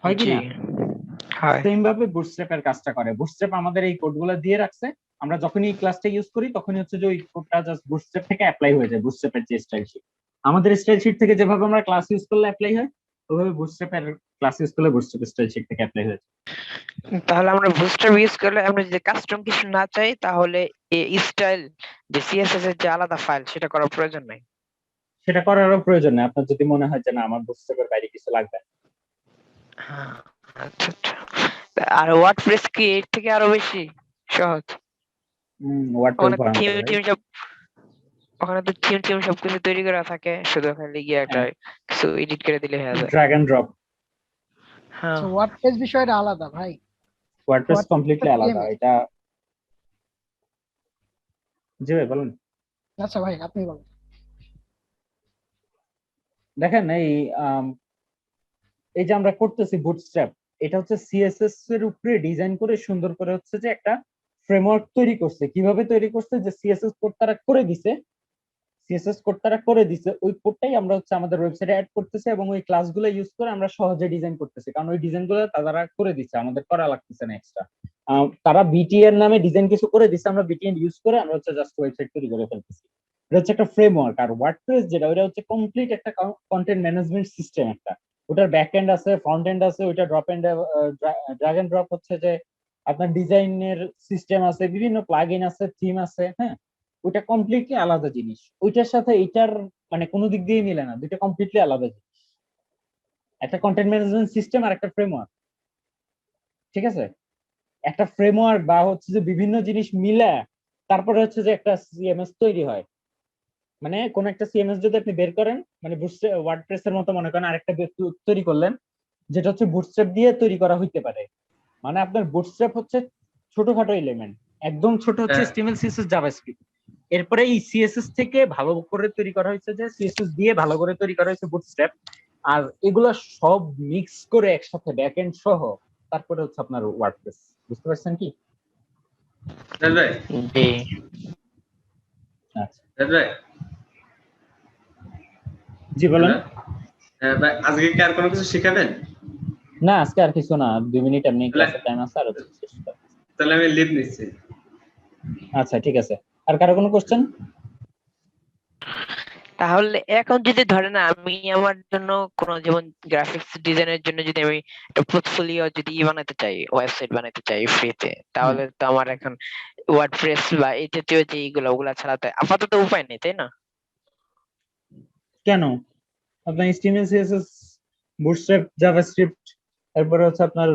হয় কি জি না? হয়। সেম ভাবে বুটস্ট্র্যাপের কাজটা করে। বুটস্ট্র্যাপ আমাদের এই কোডগুলো দিয়ে রাখছে, আমরা যখনই এই ক্লাসটা ইউজ করি তখনই হচ্ছে যে ওই কোডটা জাস্ট বুটস্ট্র্যাপ থেকে অ্যাপ্লাই হয়ে যায়। বুটস্ট্র্যাপের যে স্টাইল শিট, আমাদের স্টাইল শিট থেকে যেভাবে আমরা ক্লাস ইউজ করলে অ্যাপ্লাই হয় ওইভাবে বুটস্ট্র্যাপের ক্লাস ইউজ করলে বুটস্ট্র্যাপ স্টাইল শিট থেকে অ্যাপ্লাই হয়ে যায়। তাহলে আমরা বুস্টার ইউজ করলে আমরা যদি কাস্টম কিছু না চাই তাহলে এই স্টাইল যে সিএসএস এর যে আলাদা ফাইল সেটা করার প্রয়োজন নাই। সেটা করারও প্রয়োজন নেই আপনার যদি মনে হয় যে না আমার বুটস্ট্র্যাপের বাইরে কিছু লাগবে না। হ্যাঁ, আচ্ছা আচ্ছা। আর ওয়ার্ডপ্রেস কি এর থেকে আরো বেশি সহজ? ওয়ার্ডপ্রেস ওখানে ভয়ঙ্কর ভাই। ওখানে তো থিম সবকিছু তৈরি করা থাকে, শুধু খালি গিয়ে একটা হ্যাঁ, কিছু এডিট করে দিলে হয়ে যায়। Drag and drop. হ্যাঁ আচ্ছা, ওয়ার্ডপ্রেস বিষয়টা আলাদা ভাই। ওয়ার্ডপ্রেস ওয়ার্ডপ্রেস কমপ্লিটলি আলাদা CMS। এটা। জি ভাই বলুন। আচ্ছা ভাই, আপনি বলেন। দেখেন এই যে আমরা করতেছি বুটস্ট্র্যাপ, এটা হচ্ছে সিএসএস এর উপরে ডিজাইন করে সুন্দর করে হচ্ছে যে একটা ফ্রেমওয়ার্ক তৈরি করছে। কিভাবে তৈরি করছে, যে সিএসএস কোড তারা করে দিছে, সিএসএস কোড তারা করে দিছে ওই কোডটাই আমরা হচ্ছে আমাদের ওয়েবসাইটে অ্যাড করতেছি এবং ওই ক্লাসগুলো ইউজ করে আমরা সহজে ডিজাইন করতেছি, কারণ ওই ডিজাইনগুলো তারা করে দিচ্ছে, আমাদের করা লাগতেছে না এক্সট্রা। তারা বিটিএর নামে ডিজাইন কিছু করে দিচ্ছে, আমরা বিটিএন ইউজ করে আমরা হচ্ছে জাস্ট ওয়েবসাইট তৈরি করে ফেলতেছি। এটা হচ্ছে একটা ফ্রেমওয়ার্ক। আর ওয়ার্ডপ্রেস যেটা ওটা হচ্ছে কমপ্লিট একটা কন্টেন্ট ম্যানেজমেন্ট সিস্টেম একটা। ওটার ব্যাক এন্ড আছে, ফ্রন্ট এন্ড আছে, ওইটা drop and drag and drop হচ্ছে যে আপনার ডিজাইনের সিস্টেম আছে, বিভিন্ন প্লাগইন আছে, থিম আছে। হ্যাঁ, ওইটা কমপ্লিটলি আলাদা জিনিস, ওইটার সাথে এইটার মানে কোনো দিক দিয়ে মিলে না, দুইটা কমপ্লিটলি আলাদা জিনিস। একটা কন্টেন্ট ম্যানেজমেন্ট সিস্টেম আর একটা ফ্রেমওয়ার্ক, ঠিক আছে? একটা ফ্রেমওয়ার্ক বা হচ্ছে যে বিভিন্ন জিনিস মিলে তারপরে হচ্ছে যে একটা সিএমএস তৈরি হয়। মানে কোন একটা সিএমএস যদি আপনি বের করেন, মানে ওয়ার্ডপ্রেস এর মতো মনে করেন আরেকটা তৈরি করলেন যেটা হচ্ছে বুটস্ট্র্যাপ দিয়ে তৈরি করা হইতে পারে। মানে আপনার বুটস্ট্র্যাপ হচ্ছে ছোটখাটো এলিমেন্ট, একদম ছোট হচ্ছে হ্যাঁ। HTML CSS JavaScript. এরপরে এই সিএসএস থেকে ভালো করে তৈরি করা হয়েছে, যে সিএসএস দিয়ে ভালো করে তৈরি করা হয়েছে বুটস্ট্র্যাপ। আর এগুলা সব মিক্স করে একসাথে ব্যাকএন্ড সহ তারপরে হচ্ছে আপনার ওয়ার্ডপ্রেস। বুঝতে পারছেন কি? জাহিদ ভাই, জি আচ্ছা, জাহিদ ভাই, জি বলেন। হ্যালো। হ্যাঁ ভাই, আজকে কি আর কোনো কিছু শিখাবেন? না আজকে আর কিছু না, 2 মিনিট এমনি ক্লাসের টাইম আছে আর হচ্ছে শেষ করা। তাহলে আমি লিভ নিচ্ছি। আচ্ছা ঠিক আছে, আর কারো কোনো কোশ্চেন? তাহলে এখন যদি ধরেন আমি আমার জন্য কোন যেমন গ্রাফিক্স ডিজাইনের জন্য যদি আমি একটা পোর্টফোলিও যদি বানাতে চাই, ওয়েবসাইট বানাতে চাই ফ্রিতে, তাহলে তো আমার এখন ওয়ার্ডপ্রেস বা এই জাতীয় যে ওগুলা ছাড়াতে আপাতত উপায় নেই, তাই না? কেন? আপনার HTML CSS বুটস্ট্র্যাপ জাভাস্ক্রিপ্ট তারপরে হচ্ছে আপনার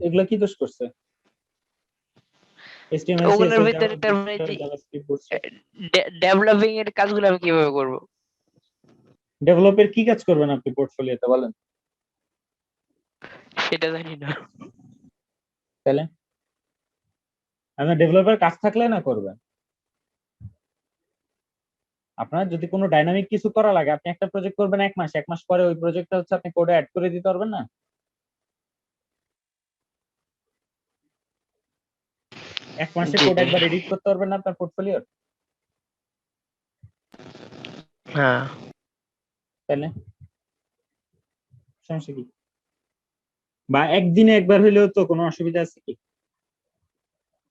এগুলা কি দোষ করছে? HTML ওগুলোর CSS ভিতরে তার মানে যে জাভাস্ক্রিপ্ট বুটস্ট্র্যাপ ডেভেলপিং এর কাজগুলো আমি কিভাবে করব? ডেভেলপের কি কাজ করবেন আপনি পোর্টফোলিওতে বলেন? সেটা জানি না। তাহলে আপনার ডেভেলপের কাজ থাকলে না করবেন। আপনার যদি কোনো ডাইনামিক কিছু করা লাগে, আপনি একটা প্রজেক্ট করবেন 1 মাস, 1 মাস পরে ওই প্রজেক্টটা হচ্ছে আপনি কোডে অ্যাড করে দিতে পারবেন না? এক মাসে জি কোড জি একবার এডিট করতে পারবেন না আপনার পোর্টফোলিওর? হ্যাঁ তাহলে সমস্যা কি? বা একদিনে একবার হইলেও তো কোনো অসুবিধা আছে কি?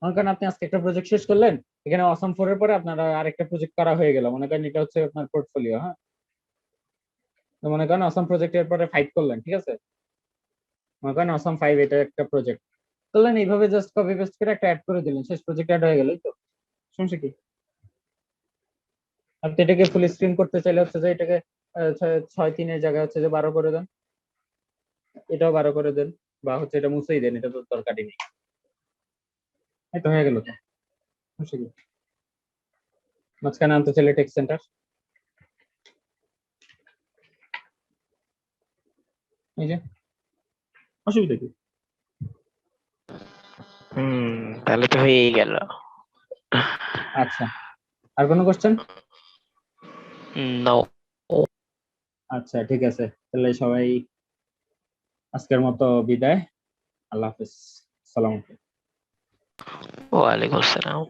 মনে করেন আপনি আজকে একটা প্রজেক্ট শেষ করলেন, এখানে অসাম 4 এর পরে আপনার আরেকটা প্রজেক্ট করা হয়ে গেল, মনে করেন এটা হচ্ছে আপনার পোর্টফোলিও। হ্যাঁ, তো মনে করেন অসাম প্রজেক্টের পরে 5 করলেন, ঠিক আছে? মনে করেন অসাম 5 এটা একটা প্রজেক্ট করলেন, এইভাবে জাস্ট কপি পেস্ট করে একটা অ্যাড করে দিলেন, শেষ প্রজেক্ট অ্যাড হয়ে গেল, তো সমস্যা কি? আপনি এটাকে ফুল স্ক্রিন করতে চাইলে হচ্ছে যে এটাকে 6:3 এর জায়গায় হচ্ছে যে 12 করে দেন, এটাও 12 করে দেন, বা হচ্ছে এটা মুছেই দেন, এটা তো দরকারই নেই। এই তো হয়ে গেল, তো সমস্যা কি? মাঝখানে আনতে চাইলে টেক্সট সেন্টার। এই যে অসুবিধা কি? তাহলে তো হয়েই গেল। আচ্ছা, আর কোনো কোশ্চেন? নো। আচ্ছা ঠিক আছে, তাহলে সবাই আজকের মতো বিদায়। আল্লাহ হাফেজ, সালাম। ওয়ালাইকুম আসসালাম।